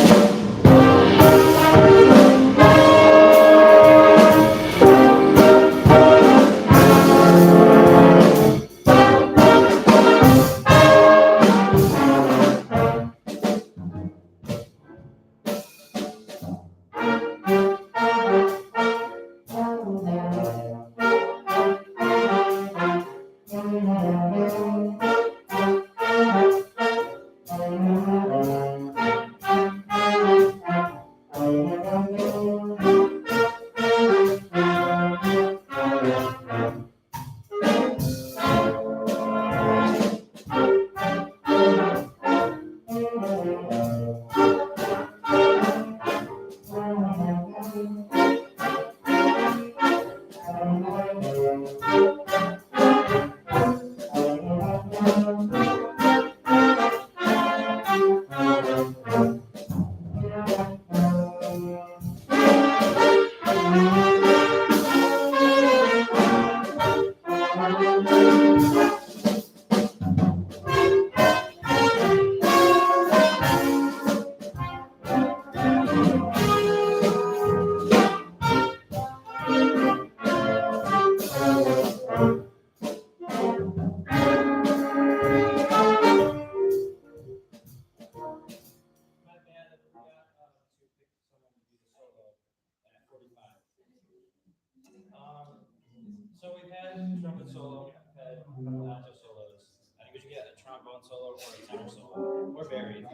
So we've had trumpet solo, had alto solos. I think we should get a trombone solo or a tenor solo, or bari.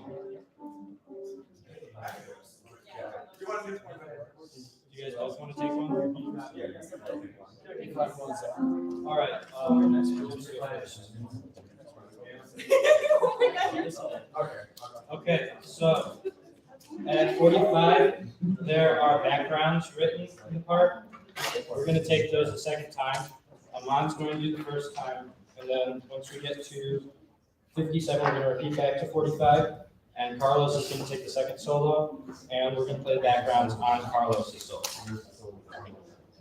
Do you guys both want to take one? All right. Okay, so at 45, there are backgrounds written in the part. We're going to take those a second time. Aman's going to do the first time, and then once we get to 57, we're going to repeat back to 45, and Carlos is going to take the second solo, and we're going to play backgrounds on Carlos's solo.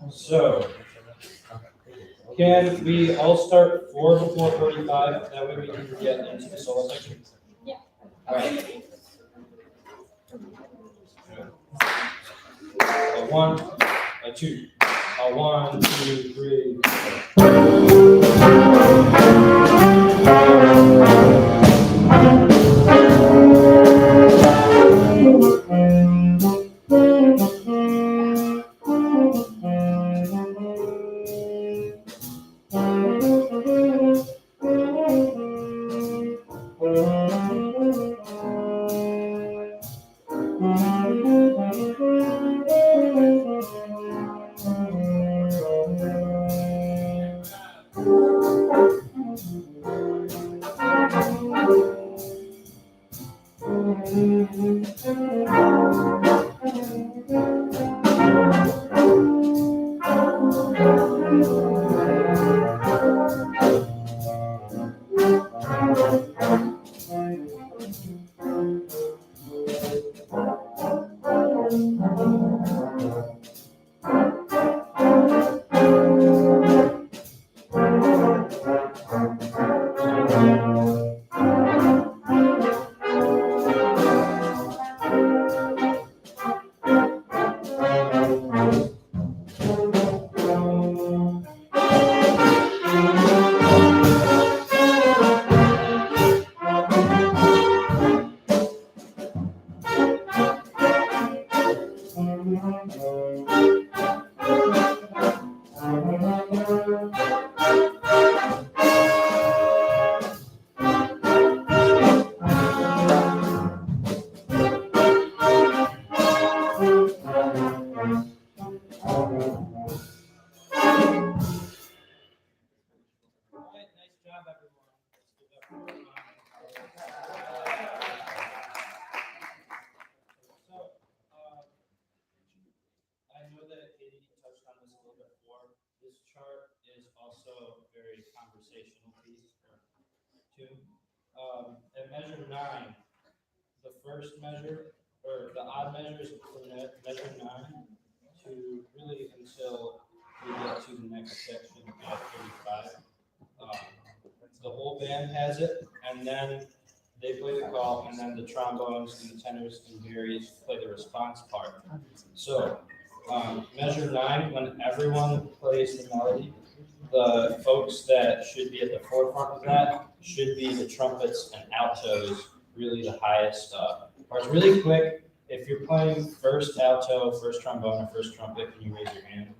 So, can we all start 4 before 45? That way we can get into the solo section. Yeah. All right. A 1, a 2, a 1, 2, 3. All right, nice job, everyone. Let's give everyone a So, I know that Katie touched on this a little bit before. This chart is also a very conversational piece too. At measure 9, the first measure, or the odd measures from measure 9 to really until we get to the next section at 35. The whole band has it, and then they play the call, and then the trombones and the tenors and various play the response part. So, measure 9, when everyone plays the melody, the folks that should be at the forefront of that should be the trumpets and altos, really the highest parts. Really quick, if you're playing first alto, first trombone, or first trumpet, can you raise your hand?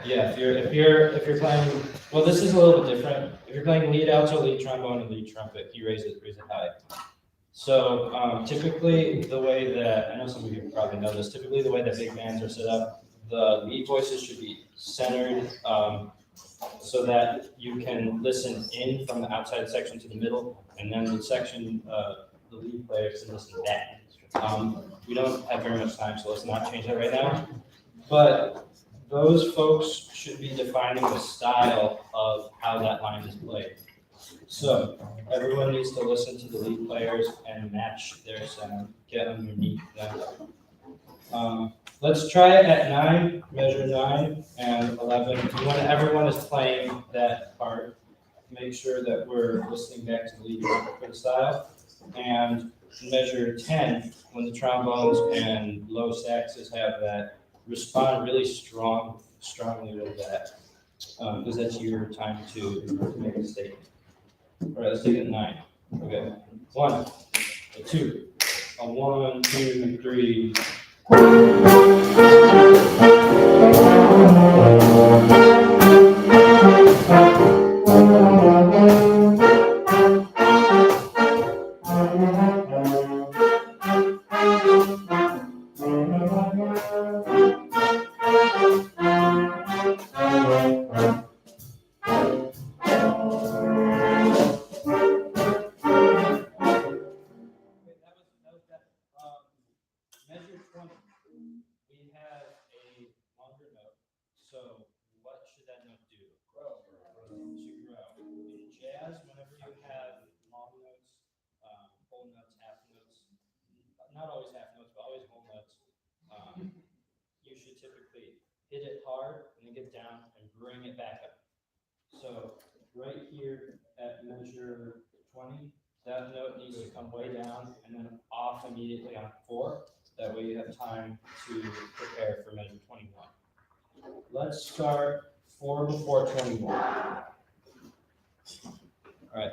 Yeah, if you're playing, well, this is a little bit different. If you're playing lead alto, lead trombone, and lead trumpet, you raise it high. So typically, the way that I know some of you probably know this, typically the way that big bands are set up, the lead voices should be centered so that you can listen in from the outside section to the middle, and then the section, the lead players can listen back. We don't have very much time, so let's not change that right now. But those folks should be defining the style of how that line is played. So everyone needs to listen to the lead players and match their sound, get underneath them. Let's try it at 9, measure 9 and 11. Everyone is playing that part. Make sure that we're listening back to the lead trumpet for the style. And measure 10, when the trombones and low saxes have that, respond really strongly with that, because that's your time to make a statement. All right, let's take it at 9. Okay, 1, 2, 1, 2, 3. Measure 20, we have a longer note. So what should that note do? Grow. Should grow. In jazz, whenever you have long notes, whole notes, half notes, not always half notes, but always whole notes, you should typically hit it hard and then get down and bring it back up. So right here at measure 20, that note needs to come way down and then off immediately on 4. That way you have time to prepare for measure 21. Let's start 4 before 21. All right.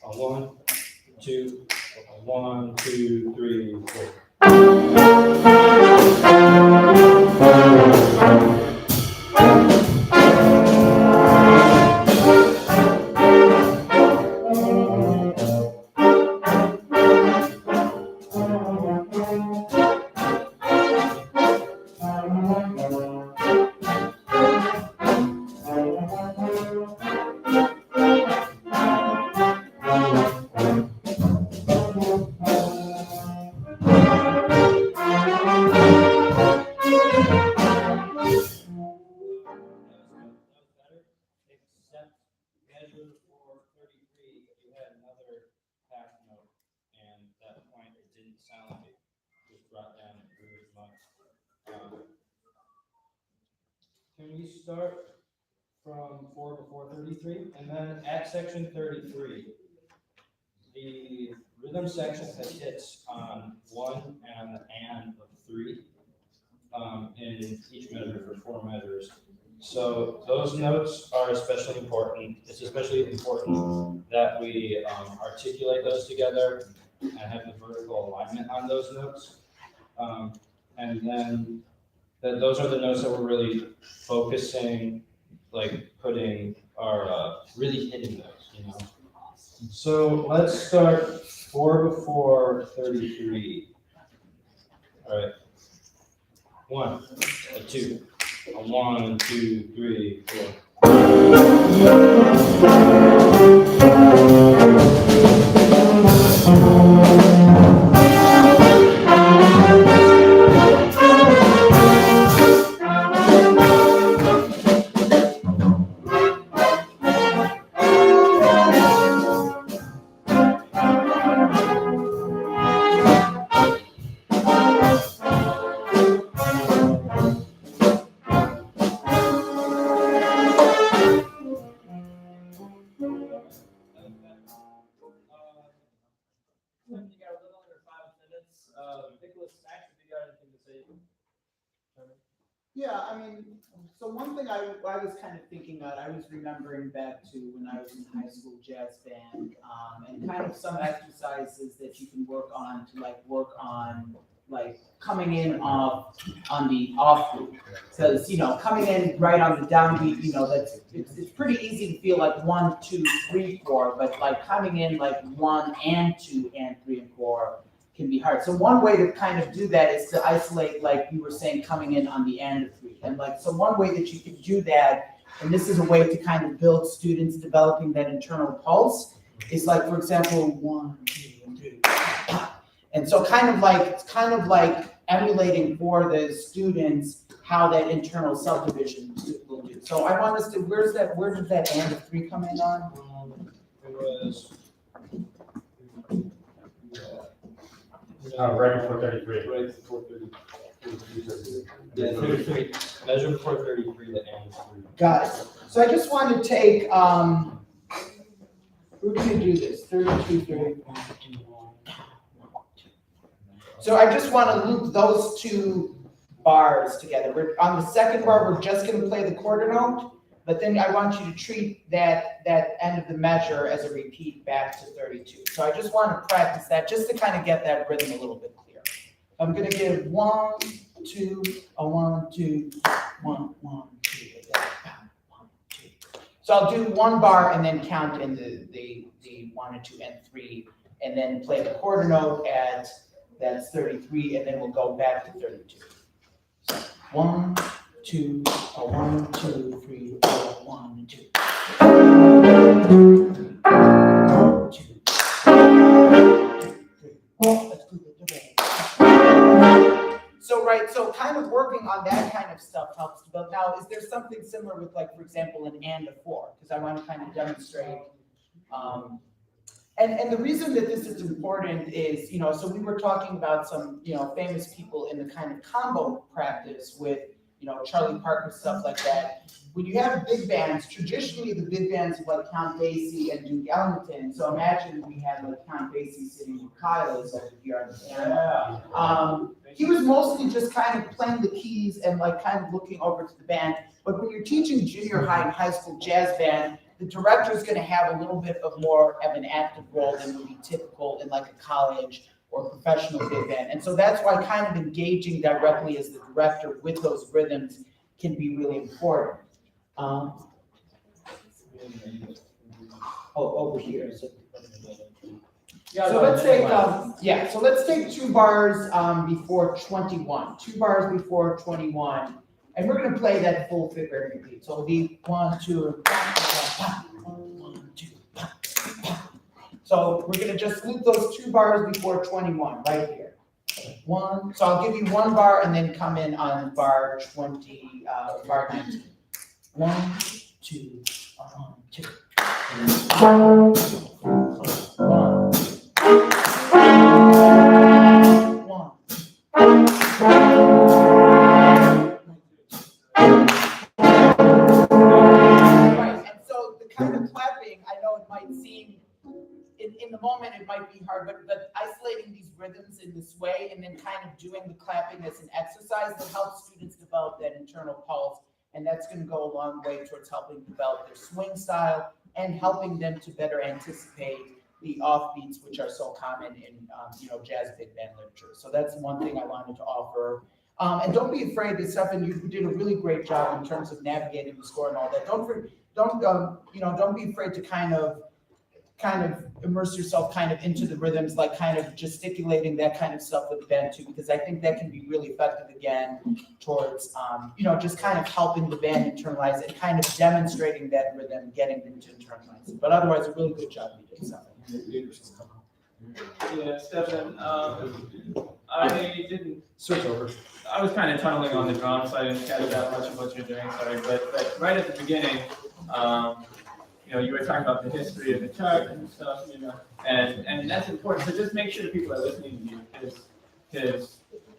1, 2, 1, 2, 3, 4. sound like it was brought down and grew as much. Can we start from 4 before 33? And then at section 33, the rhythm section has hits on 1 and of 3 in each measure for 4 measures. So those notes are especially important. It's especially important that we articulate those together and have the vertical alignment on those notes. And then those are the notes that we're really focusing, like putting our, really hitting those, you know? So let's start 4 before 33. All right. 1, a 2, a 1, 2, 3, 4. You got a little under 5 minutes. Nicholas, Max, if you got anything to say. Yeah, I mean, so one thing I was kind of thinking about, I was remembering back to when I was in high school jazz band, and kind of some exercises that you can work on to work on coming in off on the off loop. Because, coming in right on the downbeat, it's pretty easy to feel like 1, 2, 3, 4, but coming in 1 and 2 and 3 and 4 can be hard. So one way to kind of do that is to isolate, like you were saying, coming in on the end of 3. And so one way that you can do that, and this is a way to kind of build students developing that internal pulse, is for example, 1, 2, 3. And so it's kind of like emulating for the students how that internal subdivision will do. So I want us to, where did that end of 3 come in on? It was. Right before 33. Right before 33. Yeah, 33. Measure before 33, the end 3. Got it. So I just want to take, we're going to do this, 32, 31. So I just want to loop those 2 bars together. On the second bar, we're just going to play the quarter note, but then I want you to treat that end of the measure as a repeat back to 32. So I just want to practice that just to kind of get that rhythm a little bit clear. I'm going to give 1, 2, a 1, 2, 1, 1, 2, 1, 2. So I'll do 1 bar and then count in the 1 and 2 and 3, and then play the quarter note at that's 33, and then we'll go back to 32. So 1, 2, a 1, 2, 3, 4, 1, 2. 2. So kind of working on that kind of stuff helps to build. Now, is there something similar with, for example, an and a 4? Because I want to kind of demonstrate. And the reason that this is important is, so we were talking about some, famous people in the kind of combo practice with, Charlie Parker, stuff like that. When you have big bands, traditionally the big bands are Count Basie and Duke Ellington. So imagine we had Count Basie sitting with Kyle is over here on the piano. He was mostly just kind of playing the keys and kind of looking over to the band. But when you're teaching junior high and high school jazz band, the director is going to have a little bit of more of an active role than would be typical in a college or professional big band. And so that's why kind of engaging directly as the director with those rhythms can be really important. Over here. So let's take, so let's take 2 bars before 21. 2 bars before 21. And we're going to play that full figure repeat. So it'll be 1, 2, 1, 2. So we're going to just loop those 2 bars before 21 right here. 1. So I'll give you 1 bar and then come in on bar 20, bar 19. 1, 2, 1, 2. 1. rhythms in this way, and then kind of doing the clapping as an exercise that helps students develop that internal pulse. And that's going to go a long way towards helping develop their swing style and helping them to better anticipate the offbeats, which are so common in, jazz big band literature. So that's one thing I wanted to offer. And don't be afraid that, Stefan, you did a really great job in terms of navigating the score and all that. Don't be afraid to kind of immerse yourself kind of into the rhythms, like kind of gesticulating, that kind of stuff with the band too, because I think that can be really effective again towards, just kind of helping the band internalize it, kind of demonstrating that rhythm, getting them to internalize it. But otherwise, a really good job you did, Stefan. Yeah, Stefan, I didn't switch over. I was kind of tunneling on the drum, so I didn't catch that much of what you're doing, sorry. But right at the beginning, you were talking about the history of the chart and stuff, and that's important. So just make sure that people are listening to you, because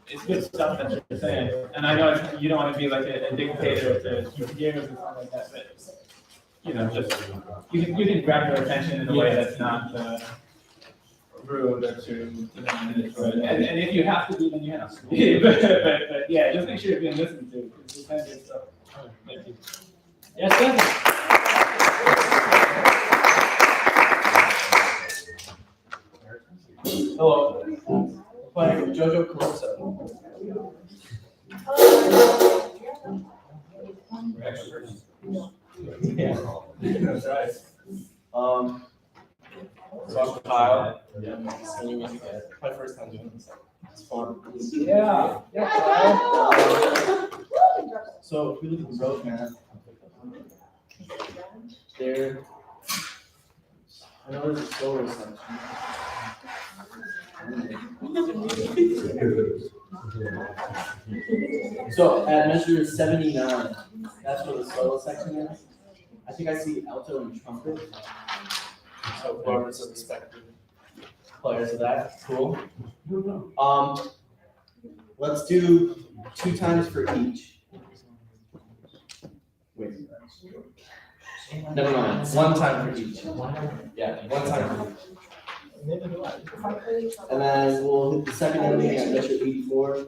it's good stuff that you're saying. And I know you don't want to be like a dictator to gamers and stuff like that, but just you can grab their attention in a way that's not rude or too and if you have to be, then you have to be. but yeah, just make sure you're being listened to. It's kind of good stuff. Thank you. Yes, Stefan. Hello, playing JoJo Calypso. Yeah, that's right. So I'm Kyle. Singing music. My first time doing this. It's fun. Yeah. So if we look at the road map, there. I know there's a solo section. So at measure 79, that's where the solo section is. I think I see alto and trumpet. So regardless of respective players of that, cool. Let's do 2 times for each. Wait. Never mind. 1 time for each. Yeah, 1 time for each. And then we'll hit the second ending at measure 84.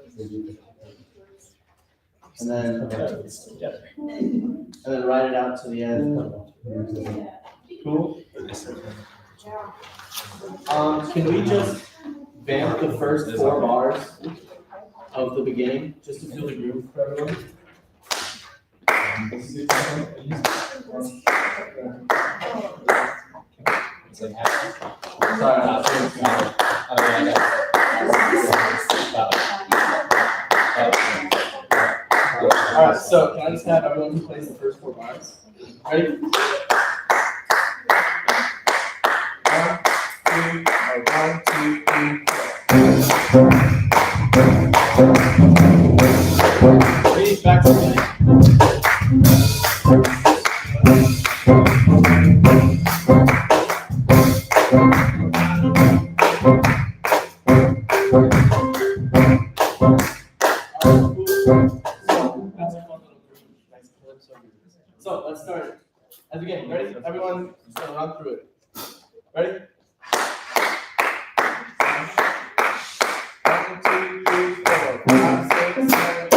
And then ride it out to the end. Cool. Can we just vamp the first 4 bars of the beginning, just to feel the groove for everyone? Alright, so can I just have everyone who plays the first 4 bars? Ready? 1, 2, 3. Ready, back to the So let's start at the beginning. Ready? Everyone, just gonna run through it. Ready? 1, 2, 3, 4, 5, 6, 7,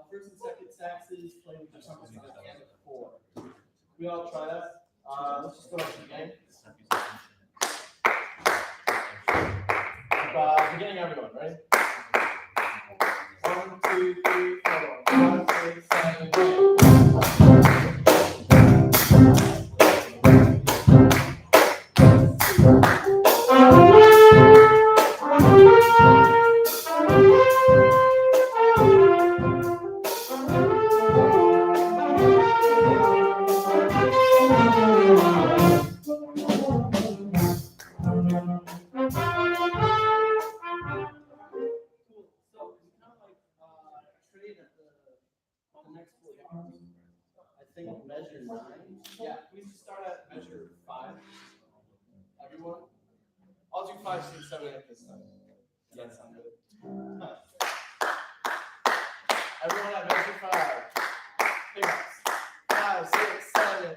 1st and 2nd saxes play with the trumpets at the end of 4. We all try that. Let's just go at the beginning. Beginning, everyone, ready? 1, 2, 3, 4, 5, 6, 7, 8. I think measure 9. Yeah, we should start at measure 5. Everyone. I'll do 5, 6, 7, 8 this time. Does that sound good? Everyone at measure 5. Pickups. 5, 6, 7,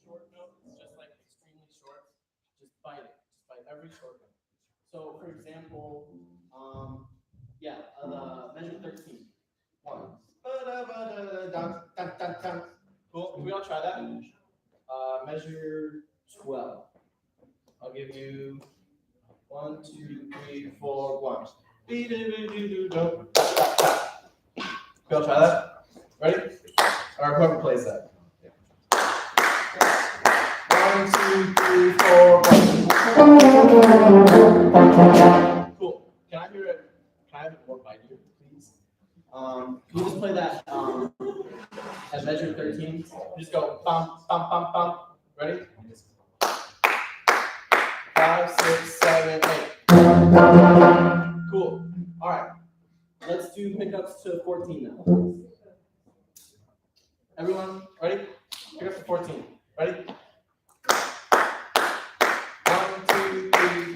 short note, it's just like extremely short. Just bite it. Just bite every short note. So, for example, the measure 13. 1. Cool. Can we all try that? Measure 12. I'll give you 1, 2, 3, 4, 1. Can we all try that? Ready? Or whoever plays that. 1, 2, 3, 4, 1. Cool. Can I hear it? Can I have it more by you, please? Can you just play that at measure 13? Just go bum, bum, bum, bum. Ready? 5, 6, 7, 8. Cool. All right. Let's do pickups to 14 now. Everyone, ready? Pick up to 14. Ready? 1, 2, 3,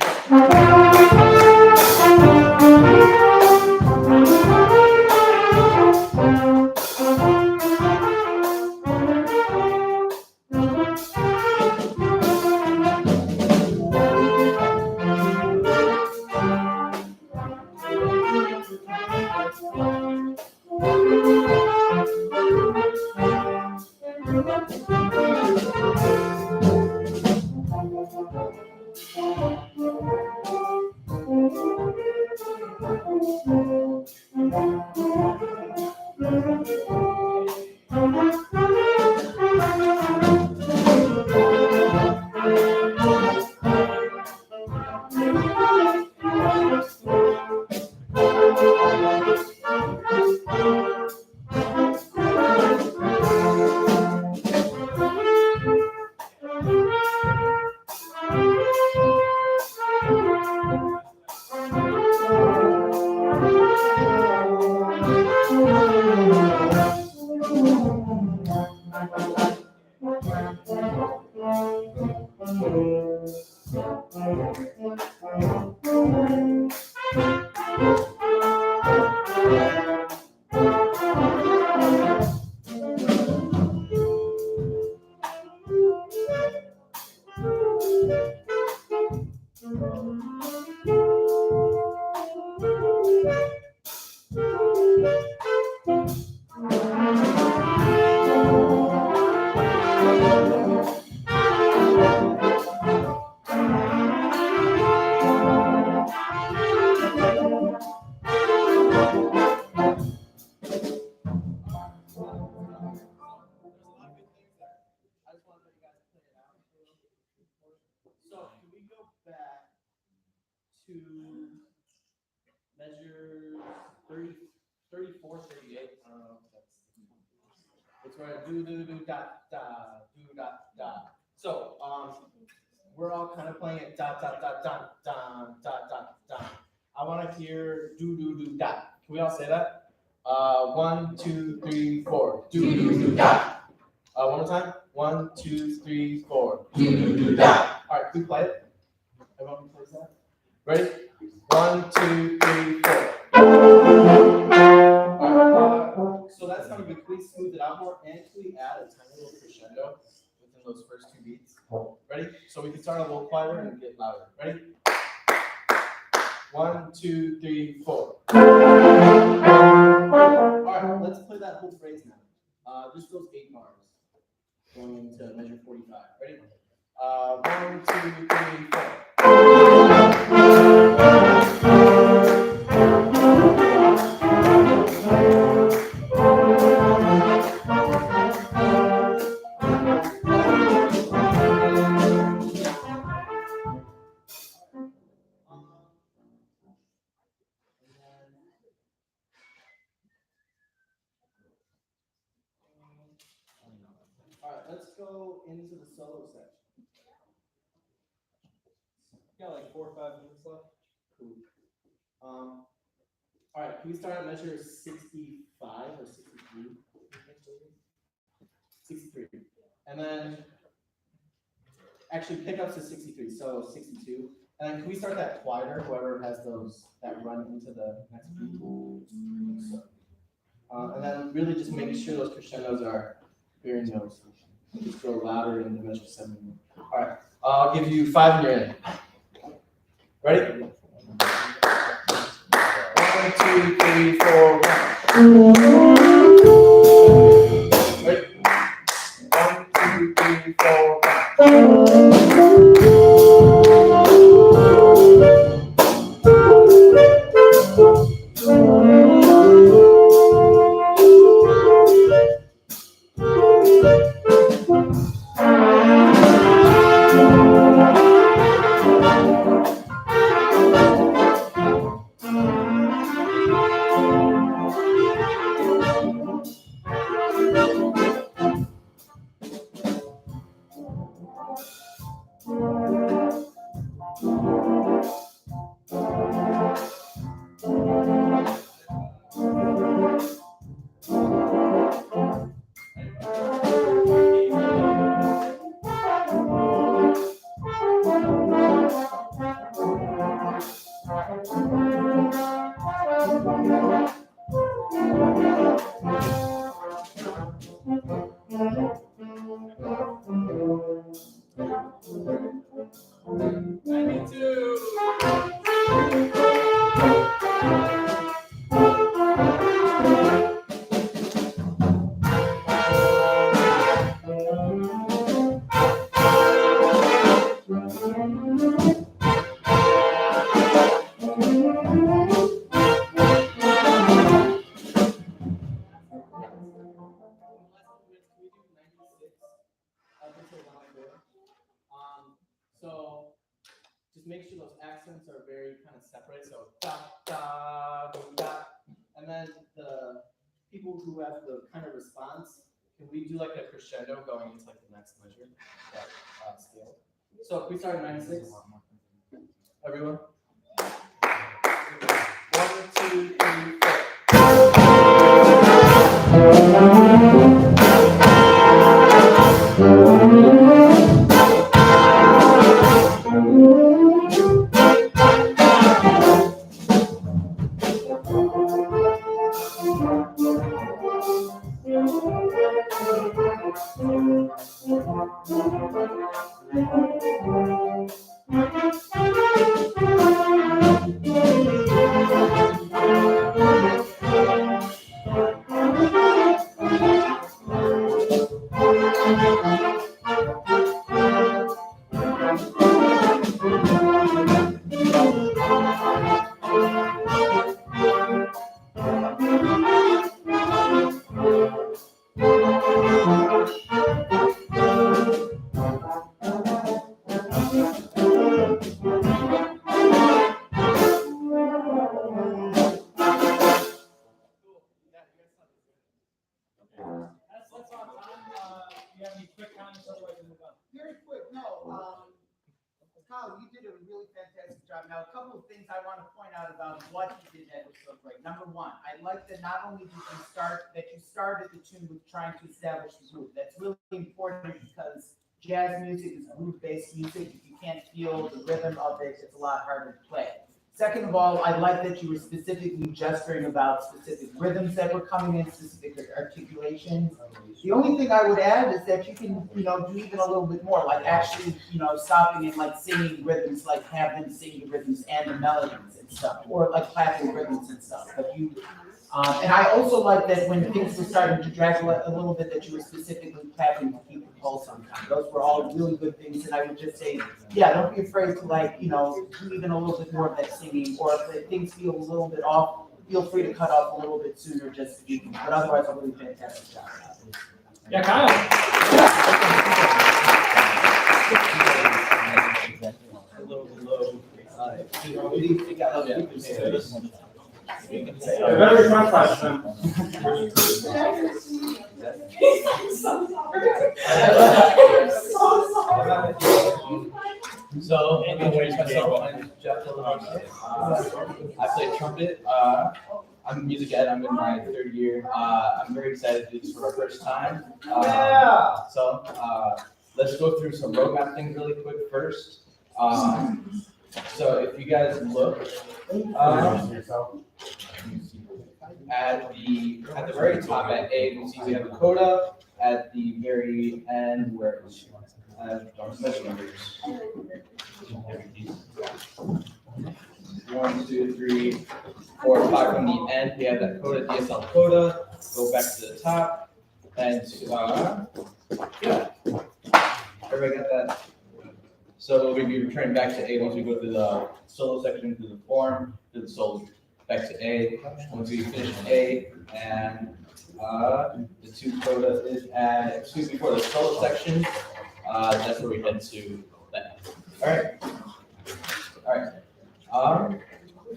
34, 38. I don't know if that's. It's right. Do do do da da do da da. So we're all kind of playing it da da da da da da da da. I want to hear do do do da. Can we all say that? 1, 2, 3, 4. Do do do da. One more time. 1, 2, 3, 4. Do do do da. All right, we play it. Everyone plays that. Ready? 1, 2, 3, 4. So that's gonna be, can we smooth it out more, and can we add a tiny little crescendo within those first two beats? Ready? So we can start a little quieter and get louder. Ready? 1, 2, 3, 4. Alright, let's play that whole phrase now. Just those 8 bars. Going into measure 45. Ready? 1, 2, 3, 4. into the solo section. Got like 4 or 5 minutes left. Cool. All right, can we start at measure 65 or 63? 63. And then, actually pickups to 63, so 62. And then can we start that quieter, whoever has those, that run into the next beat? So, and then really just make sure those crescendos are very noticeable. Just go louder in the measure 7. All right, I'll give you 5 and you're in. Ready? 1, 2, 3, 4, 1. Ready? 1, 2, 3, 4, 1. So just make sure those accents are very kind of separate. So da da da, and then the people who have the kind of response, can we do like a crescendo going into like the next measure, that scale? So if we start at 96, everyone. 1, 2, 3, 4. That's on time. You have any quick comments, otherwise we'll move on. Very quick, no, Kyle, you did a really fantastic job. Now, a couple of things I want to point out about what you did that was so great. Number one, I like that not only did you started the tune with trying to establish the groove. That's really important because jazz music is groove-based music. If you can't feel the rhythm of it, it's a lot harder to play. Second of all, I like that you were specifically gesturing about specific rhythms that were coming in, specific articulations. The only thing I would add is that you can, do even a little bit more, like actually, stopping and like singing rhythms, like have them sing the rhythms and the melodies and stuff, or like clapping rhythms and stuff. But and I also like that when things were starting to drag a little bit, that you were specifically clapping to keep the pulse on time. Those were all really good things, and I would just say, yeah, don't be afraid to do even a little bit more of that singing, or if things feel a little bit off, feel free to cut off a little bit sooner just to do, but otherwise a really fantastic job. Yeah, Kyle. Very fun question. So, let me introduce myself. My name is Jeff Villanova. I play trumpet. I'm a music ed. I'm in my third year. I'm very excited to do this for our first time. So, let's go through some roadmap things really quick first. So, if you guys look at the very top at A, you see we have a coda. At the very end, where it's numbers. 1, 2, 3, 4, 5 from the end. We have that coda, DSL coda. Go back to the top, and yeah, everybody got that. So we'll be returning back to A once we go through the solo section, through the form, through the solo, back to A. Once we finish A, and the 2 codas is at before the solo section. That's where we head to that. All right.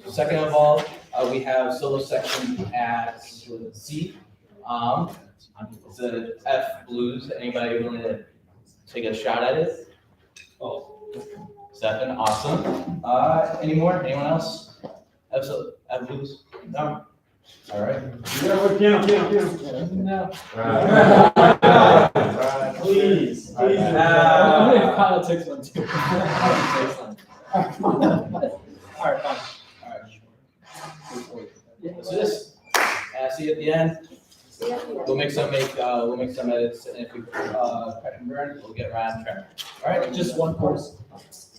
Second of all, we have solo section at C. It's a F blues. Anybody willing to take a shot at it? Oh, Stefan, awesome. Any more? Anyone else? F blues? No. All right. No. Please. I'm gonna have Kyle takes one too. All right, fine. All right. Let's do this. See you at the end. We'll make some edits, and if we crash and burn, we'll get right on track. All right, Just one course.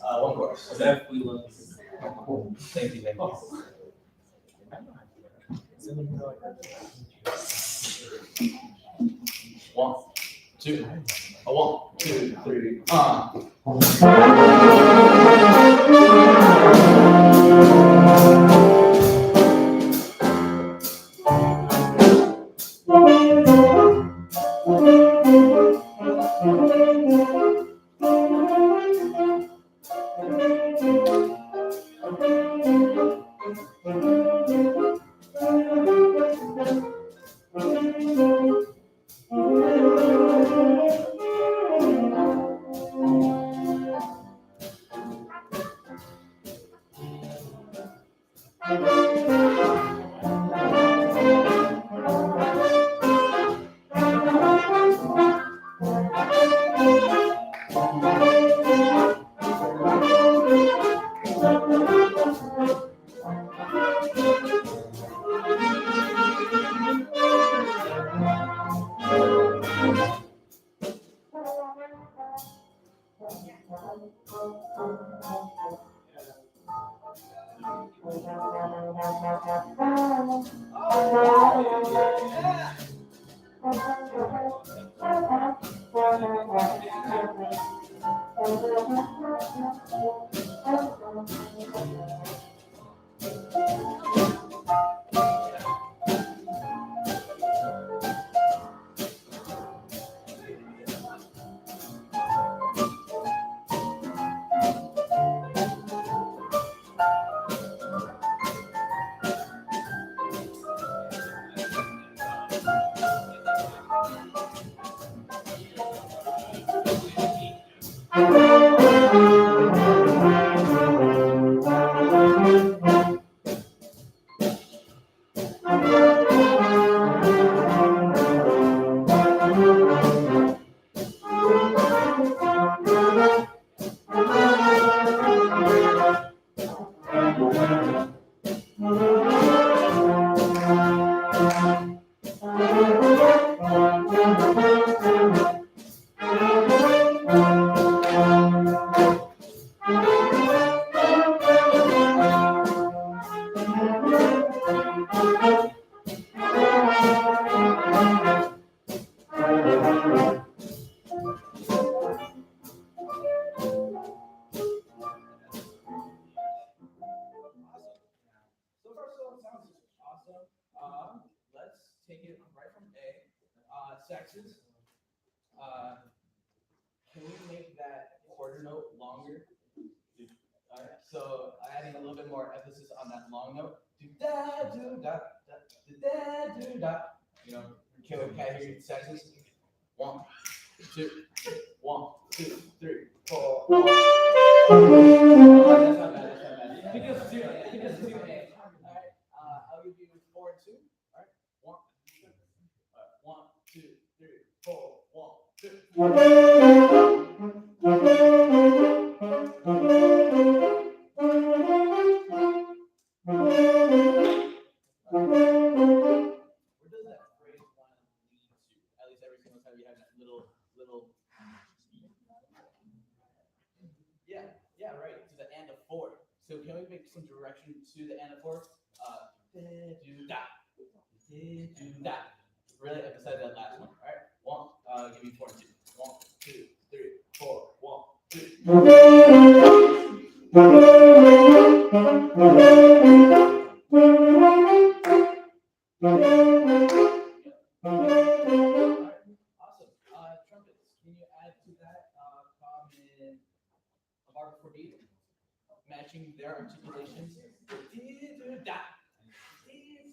one course. That we love. Thank you. One, two, 1, 2, 3, let's take it right from A. Sexes. Can we make that quarter note longer? All right, so adding a little bit more emphasis on that long note. Do da do da da do da do da. You know, can I hear you sexes? 1, 2, 1, 2, 3, 4. That's not bad, that's not bad. Pick us two, pick us two A. Alright, I'll give you 4 and 2. Alright, 1, 2. Alright, 1, 2, 3, 4, 1, 2. Where does that phrase want to lead to? At least every single time you have that little. Yeah, right. To the and of 4. So can we make some direction to the and of 4? Do that. Do that. Really emphasize that last one. All right. 1. Give me 4 and 2. 1, 2, 3, 4. 1, 2. Awesome. Trumpets. Can you add to that common bar for beat, matching their articulations? Do that.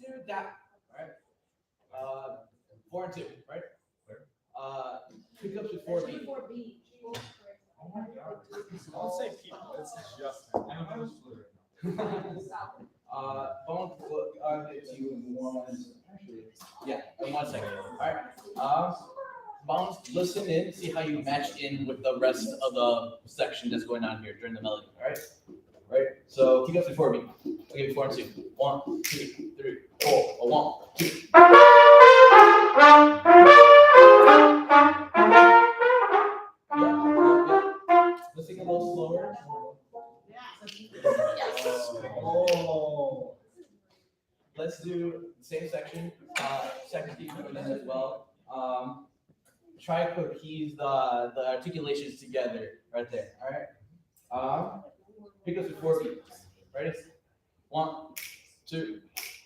Do that. All right. 4 and 2. Right. Pick up to 4 beat. Oh my God. Don't say people, it's just. Bones, I'll get to you in one. Actually, yeah, in 1 second. All right. Bones, listen in, see how you match in with the rest of the section that's going on here during the melody. All right. Right. So keep up to 4 beat. I'll give you 4 and 2. 1, 2, 3, 4. 1, 2. Let's take it a little slower. Oh. Let's do the same section, second beat coming in as well. Try to cohese the articulations together right there. All right. Pick us with 4 beats. Ready? 1, 2,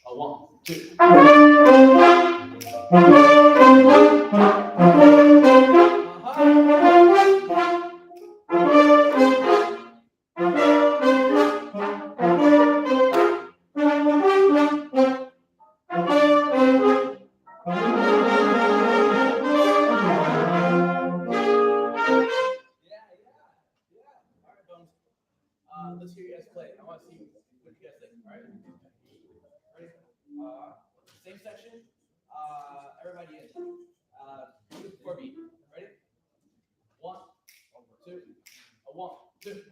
1, 2. Let's hear you guys play. I want to see what you guys think. All right. Ready? Same section. Everybody in. 4 beat. Ready? 1, 2, 1, 2.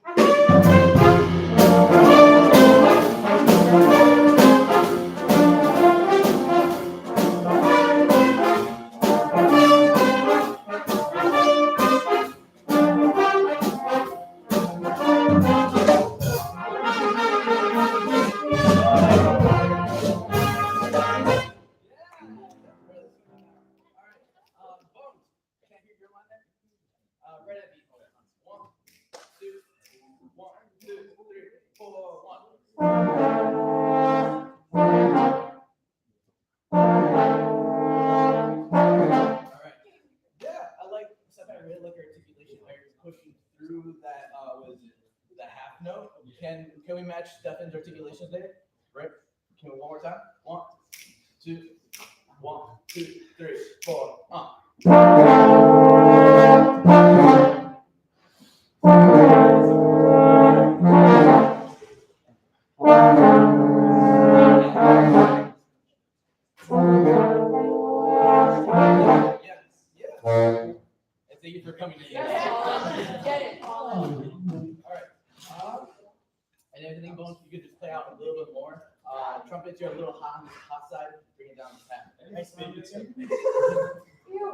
Right at beat. 1, 2, 1, 2, 3, 4, 1. All right. Yeah, I like stuff. I really like your articulation. How you're pushing through that. Was it the half note? Can we match Stefan's articulations there? Right. Can we one more time? 1, 2, 1, 2, 3, 4. And thank you for coming to Get it. All right. And everything, Bones, you could just play out a little bit more. Trumpets, you're a little hot on the hot side. Bring it down to tap. Nice baby too.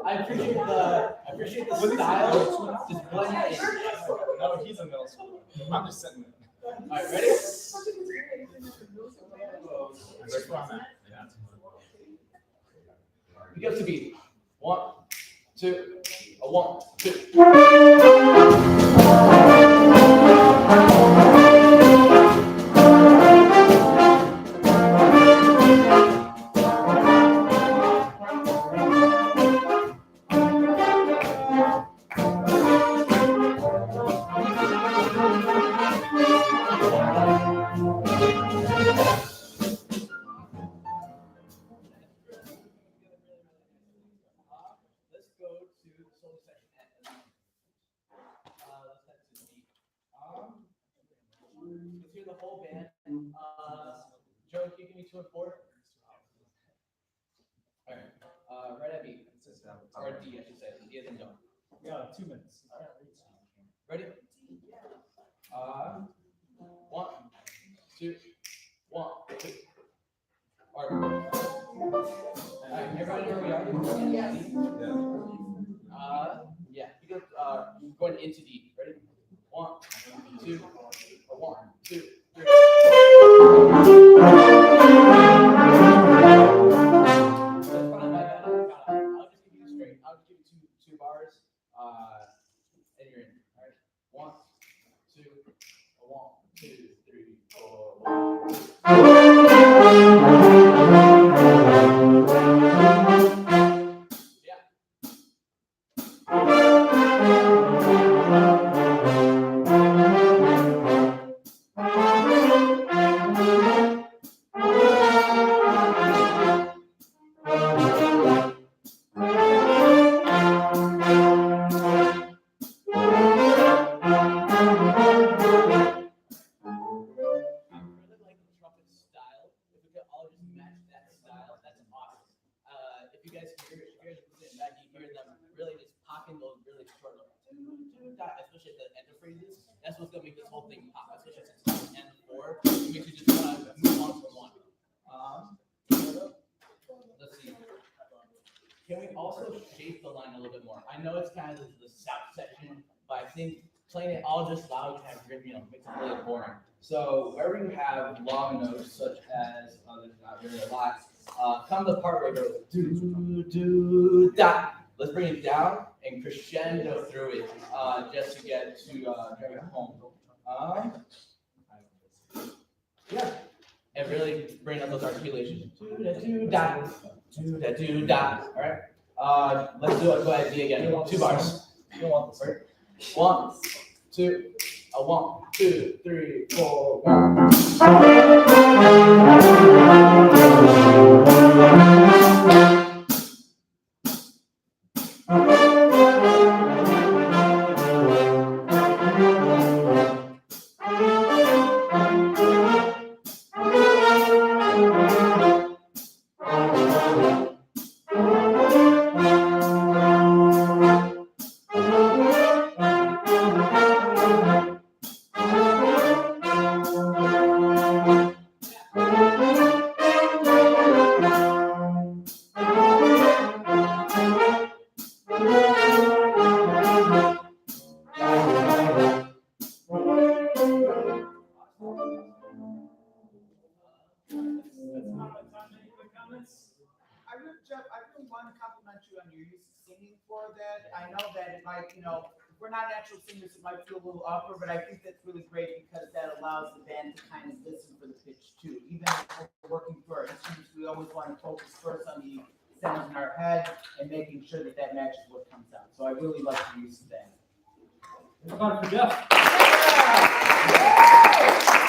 I appreciate the style. Just blend it in. No, he's in middle school. I'm just sitting there. All right, ready? That's where I'm at. We go to beat. 1, 2, 1, 2. Let's go to the solo section. let's hear the whole band. Joey, can you give me 2 and 4? Alright, right at B. Or D, I should say. D as in dog. Yeah, 2 minutes. Ready? 1, 2, 1, 2. Alright, everybody know where we are? Yeah, you go, going into D. Ready? 1, 2, 1, 2, 3. That's fine, I'll just give you straight. I'll just give you two bars, and you're in. All right, 1, 2, 1, 2, 3, 4. Yeah. I really like the trumpet style. If we could all just match that style, that's awesome. If you guys hear that, you hear them really just popping those really short, especially at the end of phrases. That's what's gonna make this whole thing pop, especially since it's end 4. It makes you just want to move on from one. Let's see. Can we also shape the line a little bit more? I know it's kind of the south section, but I think playing it all just loud kind of makes it really boring. So wherever you have long notes, such as there's not really a lot, come the part where it goes do do da. Let's bring it down and crescendo through it, just to get to drive it home. Yeah, and really bring up those articulations. Do da do da, do da do da. All right. Let's do it. Go ahead, D again. 2 bars. You don't want this. 1, 2, 1, 2, 3, 4, 1. Jeff, I really want to compliment you on your use of singing for that. I know that it might, if we're not natural singers, it might feel a little awkward, but I think that's really great because that allows the band to kind of listen for the pitch too. Even if we're working for our instruments, we always want to focus first on the sounds in our head and making sure that matches what comes out. So I really like the use of that. Come on for Jeff.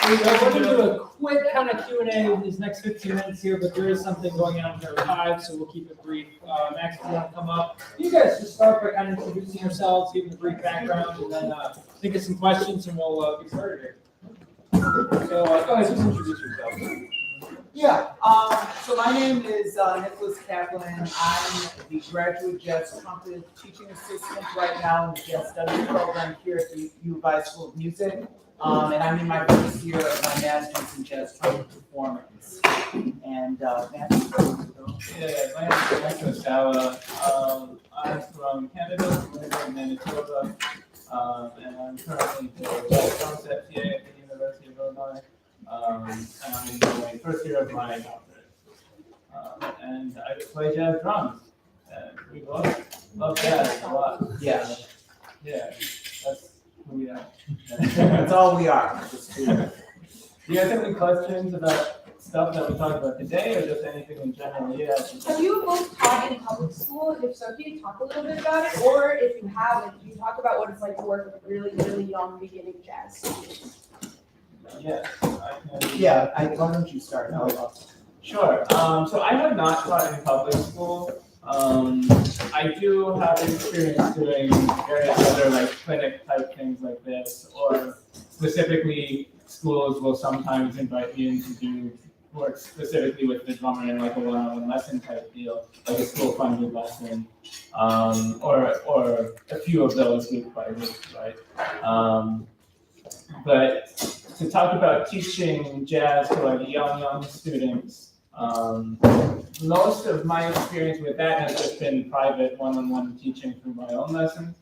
We're going to do a quick kind of Q&A in these next 15 minutes here, but there is something going on here live, so we'll keep it brief. Max, if you want to come up, you guys just start by kind of introducing yourselves, giving a brief background, and then think of some questions, and we'll get started here. So go ahead, just introduce yourself. Yeah, so my name is Nicholas Kaplan. I'm the graduate jazz trumpet teaching assistant right now in the jazz studies program here at the U of I School of Music. And I'm in my first year of my master's in jazz trumpet performance. And Yeah, my name is Michael Sawa. I'm from Canada, I live in Manitoba, and I'm currently the jazz concept here at the University of Illinois. And I'm in the first year of my doctorate. And I play jazz drums. And we love jazz a lot. yeah, Yeah, that's who we are. that's all we are. Do you guys have any questions about stuff that we talked about today, or just anything in general? Yeah. Have you both taught in public school? If so, can you talk a little bit about it? Or if you haven't, can you talk about what it's like to work with really, really young beginning jazz students? Yes, I can. Yeah, why don't you start? Sure. So I have not taught in public school. I do have experience doing various other like clinic type things like this, or specifically schools will sometimes invite me in to do work specifically with the drummer in like a one-on-one lesson type deal, like a school-funded lesson, or a few of those week by week, right? But to talk about teaching jazz to like young students, most of my experience with that has just been private one-on-one teaching through my own lessons.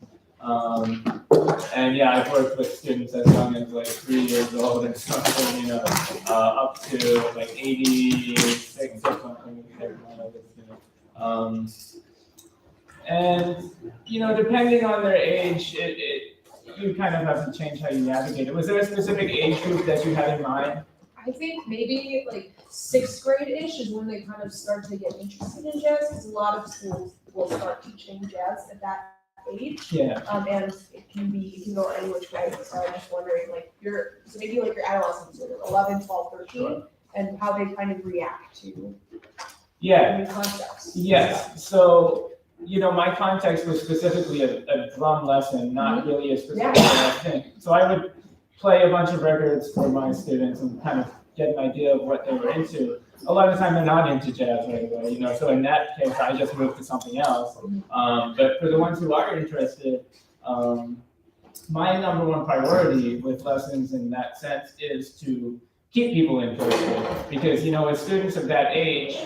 And yeah, I've worked with students as young as like 3 years old and something, you know, up to like 86 or something. And, you know, depending on their age, you kind of have to change how you navigate it. Was there a specific age group that you had in mind? I think maybe like 6th grade-ish is when they kind of start to get interested in jazz, because a lot of schools will start teaching jazz at that age. Yeah. And it can go any which way. So I'm just wondering, like, so maybe like your adolescents, 11, 12, 13, Sure. and how they kind of react to Yeah. new concepts. Yes. So, you know, my context was specifically a drum lesson, not really a specific thing. So I would play a bunch of records for my students and kind of get an idea of what they were into. A lot of the time they're not into jazz right away, you know, so in that case, I just moved to something else. But for the ones who are interested, my number one priority with lessons in that sense is to keep people interested. Because, you know, with students of that age,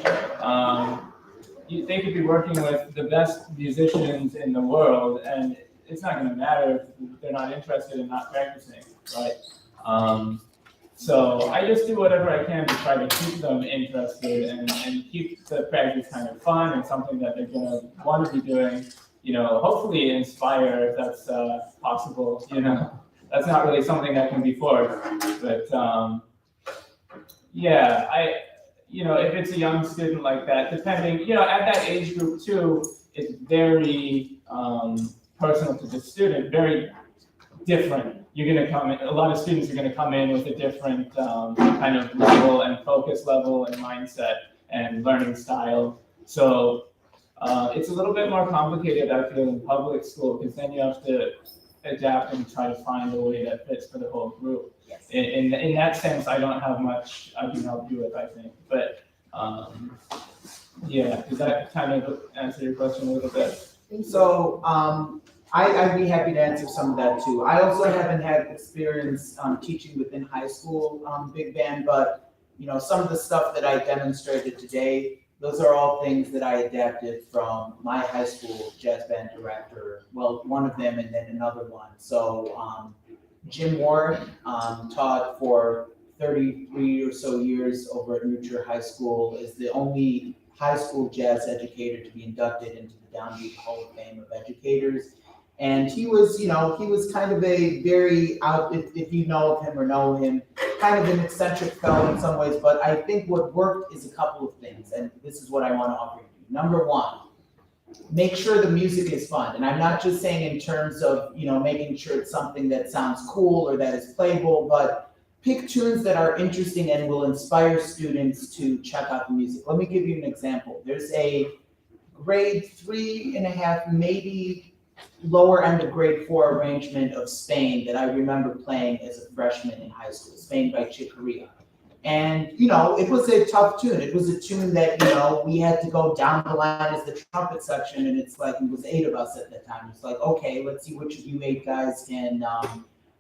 they could be working with the best musicians in the world, and it's not gonna matter if they're not interested in not practicing, right? So I just do whatever I can to try to keep them interested and keep the practice kind of fun and something that they're gonna want to be doing, you know, hopefully inspire if that's possible, you know. That's not really something that can be forced, but yeah, you know, if it's a young student like that, depending, you know, at that age group too, it's very personal to the student, very different. You're gonna come in, a lot of students are gonna come in with a different kind of level and focus level and mindset and learning style. So it's a little bit more complicated, I feel, in public school, because then you have to adapt and try to find a way that fits for the whole group. Yes. In that sense, I don't have much I can help you with, I think. But yeah, does that kind of answer your question a little bit? So, I'd be happy to answer some of that too. I also haven't had experience teaching within high school big band, but you know, some of the stuff that I demonstrated today, those are all things that I adapted from my high school jazz band director. Well, one of them and then another one. So Jim Ward taught for 33 or so years over at Nutria High School, is the only high school jazz educator to be inducted into the Downbeat Hall of Fame of Educators. And he was, you know, he was kind of a very if you know of him or know him, kind of an eccentric fellow in some ways, but I think what worked is a couple of things, and this is what I want to offer you. Number one, make sure the music is fun. And I'm not just saying in terms of, you know, making sure it's something that sounds cool or that is playable, but pick tunes that are interesting and will inspire students to check out the music. Let me give you an example. There's a grade 3.5, maybe lower end of grade 4 arrangement of Spain that I remember playing as a freshman in high school, Spain by Chick Corea. And, you know, it was a tough tune. It was a tune that, you know, we had to go down the line as the trumpet section, and it's like, it was 8 of us at that time. It's like, okay, let's see which of you 8 guys can,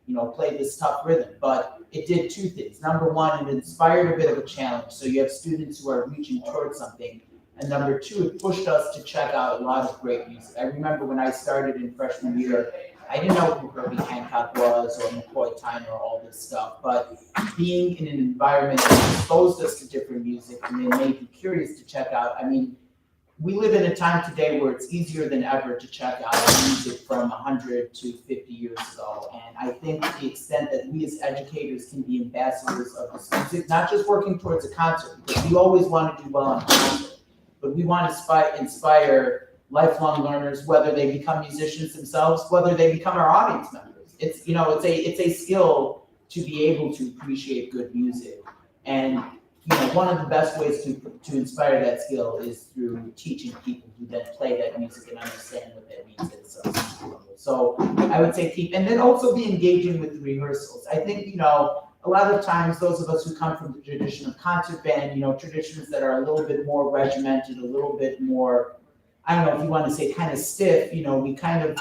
you know, play this tough rhythm. But it did 2 things. Number one, it inspired a bit of a challenge. So you have students who are reaching towards something. And number 2, it pushed us to check out a lot of great music. I remember when I started in freshman year, I didn't know who Herbie Hancock was or McCoy Tyner or all this stuff, but being in an environment that exposed us to different music and then made you curious to check out. I mean, we live in a time today where it's easier than ever to check out music from 100 to 50 years ago. And I think to the extent that we as educators can be ambassadors of this music, not just working towards a concert, because we always want to do well on a concert, but we want to inspire lifelong learners, whether they become musicians themselves, whether they become our audience members. It's, you know, it's a skill to be able to appreciate good music. And, you know, one of the best ways to inspire that skill is through teaching people who then play that music and understand what that means at some level. So I would say and then also be engaging with the rehearsals. I think, you know, a lot of times, those of us who come from the tradition of concert band, traditions that are a little bit more regimented, a little bit more, I don't know if you want to say kind of stiff, we kind of,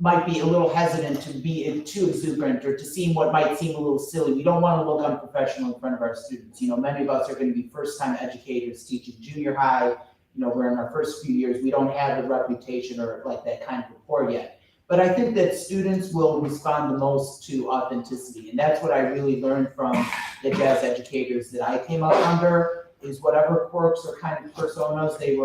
might be a little hesitant to be too exuberant or to seem what might seem a little silly. We don't want to look unprofessional in front of our students. Many of us are going to be first-time educators teaching junior high. We're in our first few years. We don't have the reputation or like that kind of rapport yet. But I think that students will respond the most to authenticity. And that's what I really learned from the jazz educators that I came up under, is whatever quirks or kind of personas they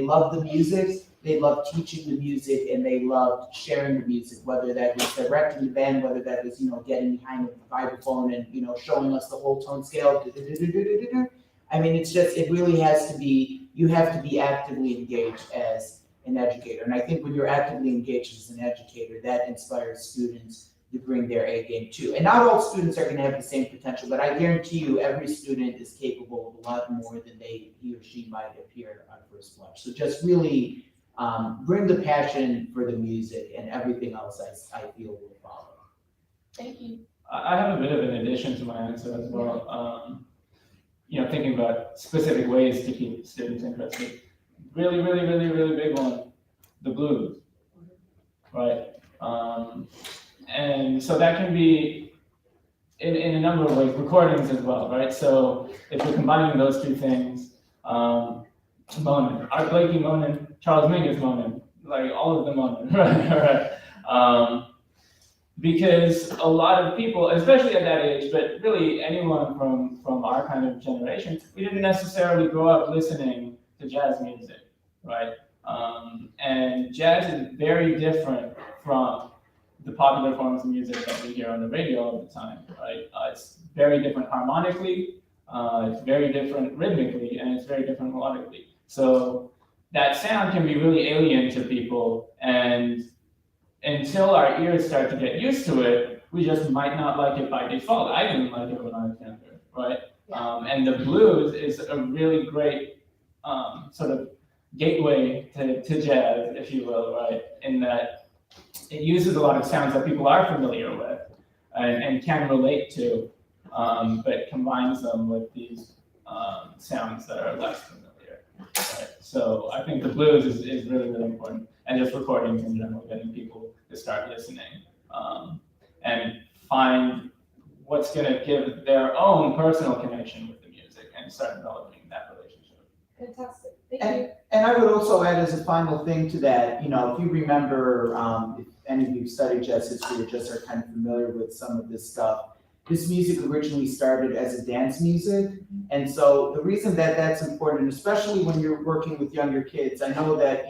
loved the music. They loved teaching the music, and they loved sharing the music, whether that was directing the band, whether that was, getting behind the vibraphone and, showing us the whole tone scale. I mean, it really has to be, you have to be actively engaged as an educator. And I think when you're actively engaged as an educator, that inspires students to bring their A game too. And not all students are gonna have the same potential, but I guarantee you every student is capable of a lot more than he or she might appear on first blush. So just really, bring the passion for the music, and everything else I feel will follow. Thank you. I have a bit of an addition to my answer as well. Thinking about specific ways to keep students interested. Really, really, really, really big one, the blues, right? And so that can be in a number of ways, recordings as well, right? So if you're combining those two things, Monin, Art Blakey Monin, Charles Mingus Monin, like all of them Monin, right? Because a lot of people, especially at that age, but really anyone from our kind of generation, we didn't necessarily grow up listening to jazz music, right? And jazz is very different from the popular forms of music that we hear on the radio all the time, right? It's very different harmonically, it's very different rhythmically, and it's very different melodically. So that sound can be really alien to people, and until our ears start to get used to it, we just might not like it by default. I didn't like it when I was younger, right? And the blues is a really great sort of gateway to jazz, if you will, right? In that it uses a lot of sounds that people are familiar with and can relate to, but combines them with these sounds that are less familiar. Right. So I think the blues is really, really important, and just recordings in general, getting people to start listening and find what's going to give their own personal connection with the music and start developing that relationship. Fantastic. Thank you. And I would also add as a final thing to that, if you remember, if any of you studied jazz history or just are kind of familiar with some of this stuff, this music originally started as a dance music. And so the reason that that's important, especially when you're working with younger kids, I know that,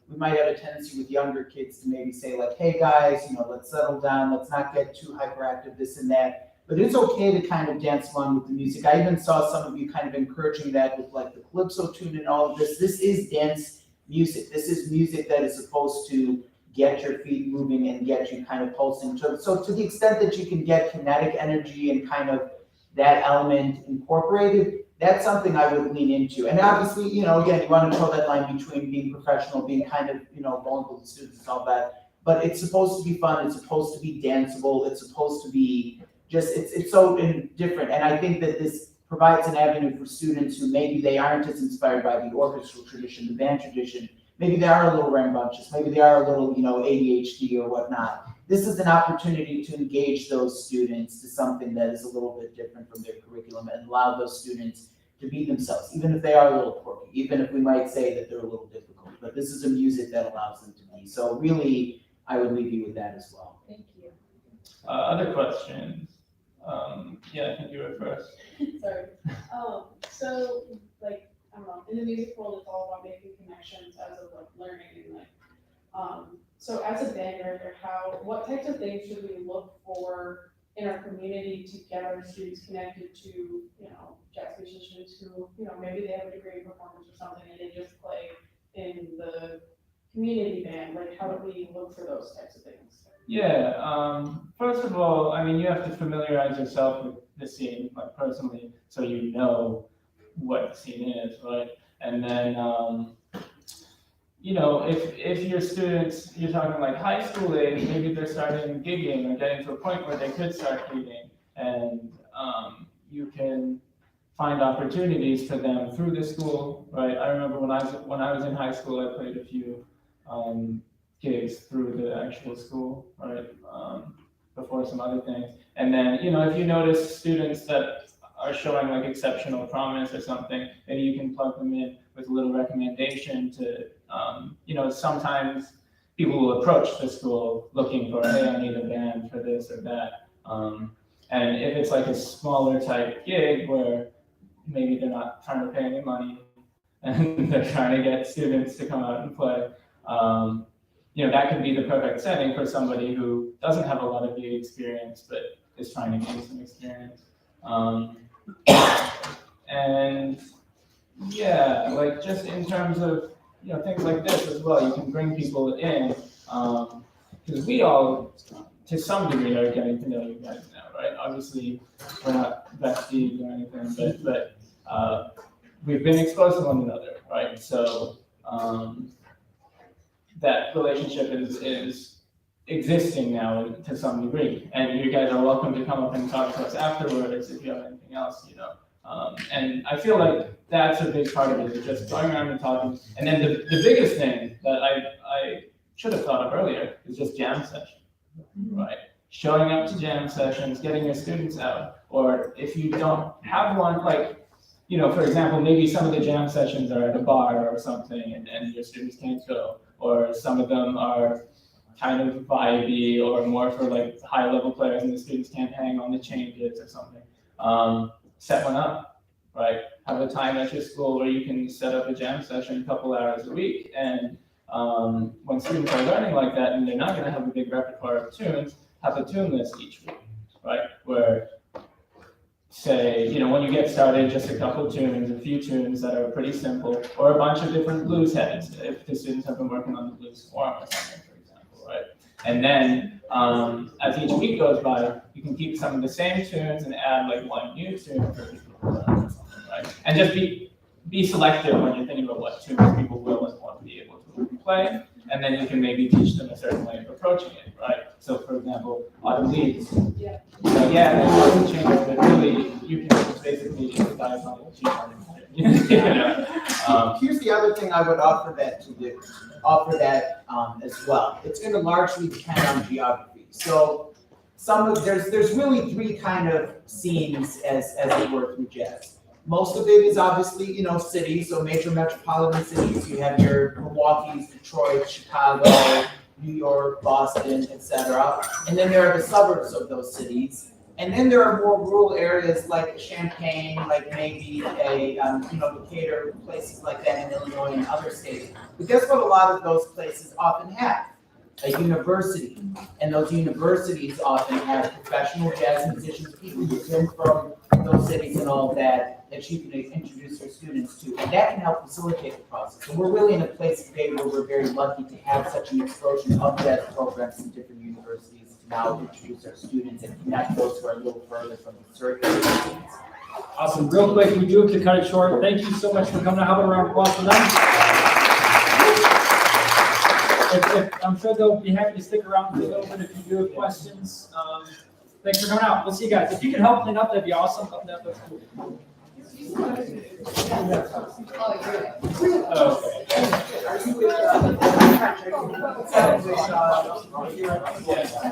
we might have a tendency with younger kids to maybe say like, hey guys, let's settle down, let's not get too hyperactive, this and that. But it's okay to kind of dance along with the music. I even saw some of you kind of encouraging that with like the calypso tune and all of this. This is dance music. This is music that is supposed to get your feet moving and get you kind of pulsing. So to the extent that you can get kinetic energy and kind of that element incorporated, that's something I would lean into. And obviously, again, you want to toe that line between being professional, being kind of, vulnerable to students and all that. But it's supposed to be fun. It's supposed to be danceable. It's supposed to be just, it's so different. And I think that this provides an avenue for students who maybe they aren't as inspired by the orchestral tradition, the band tradition. Maybe they are a little rambunctious. Maybe they are a little, ADHD or whatnot. This is an opportunity to engage those students to something that is a little bit different from their curriculum and allow those students to be themselves, even if they are a little quirky, even if we might say that they're a little difficult. But this is a music that allows them to be. So really, I would leave you with that as well. Thank you. Other questions? Yeah, I think you were first. Sorry. So like, I don't know, in the music world, it's all about making connections as of like learning and like, so as a band director, what types of things should we look for in our community to get our students connected to, jazz musicians who, maybe they have a degree in performance or something and they just play in the community band? Like, how do we look for those types of things? Yeah, first of all, I mean, you have to familiarize yourself with the scene, like personally, so you know what the scene is, right? And then, if your students, you're talking like high school age, maybe they're starting gigging or getting to a point where they could start gigging, and you can find opportunities for them through the school, right? I remember when I was in high school, I played a few gigs through the actual school, right? Before some other things. And then, you know, if you notice students that are showing like exceptional promise or something, maybe you can plug them in with a little recommendation to, you know, sometimes people will approach the school looking for, hey, I need a band for this or that. And if it's like a smaller type gig where maybe they're not trying to pay any money and they're trying to get students to come out and play, you know, that could be the perfect setting for somebody who doesn't have a lot of gig experience, but is trying to gain some experience. And yeah, like just in terms of, you know, things like this as well, you can bring people in, because we all, to some degree, are getting to know you guys now, right? Obviously, we're not besties or anything, but we've been exposed to one another, right? So that relationship is existing now to some degree, and you guys are welcome to come up and talk to us afterwards if you have anything else, you know. And I feel like that's a big part of it, is just going around and talking. And then the biggest thing that I should have thought of earlier is just jam session, right? Showing up to jam sessions, getting your students out, or if you don't have one, like, you know, for example, maybe some of the jam sessions are at a bar or something, and your students can't go, or some of them are kind of vibey or more for like high level players and the students can't hang on the changes or something. Set one up, right? Have a time at your school where you can set up a jam session a couple hours a week, and when students are learning like that and they're not going to have a big repertoire of tunes, have a tune list each week, right? Where, say, you know, when you get started, just a couple tunes, a few tunes that are pretty simple, or a bunch of different blues heads, if the students have been working on the blues form or something, for example, right? And then, as each week goes by, you can keep some of the same tunes and add like one new tune for people to learn or something, right? And just be selective when you're thinking about what tunes people will and won't be able to play, and then you can maybe teach them a certain way of approaching it, right? So, for example, Autumn Leaves. Yeah. So yeah, there's lots of changes, but really, you can basically dive on it, cheat on it. You know? Here's the other thing I would offer that as well. It's going to largely depend on geography. So there's really three kind of scenes as it were through jazz. Most of it is obviously, you know, cities, so major metropolitan cities. You have your Milwaukee's, Detroit, Chicago, New York, Boston, etc. And then there are the suburbs of those cities. And then there are more rural areas like Champaign, like maybe Decatur, places like that in Illinois and other states. But guess what a lot of those places often have? A university. And those universities often have professional jazz musicians, people who come from those cities and all that you can introduce your students to. And that can help facilitate the process. So we're really in a place today where we're very lucky to have such an explosion of jazz programs in different universities to now introduce our students and connect those who are a little further from the circuit. Awesome. Real quick, we do have to cut it short. Thank you so much for coming. How about a round of applause for them? I'm sure they'll be happy to stick around for a little bit if you do have questions. Thanks for coming out. We'll see you guys. If you can help clean up, that'd be awesome. Up there, that's cool. Oh, Okay.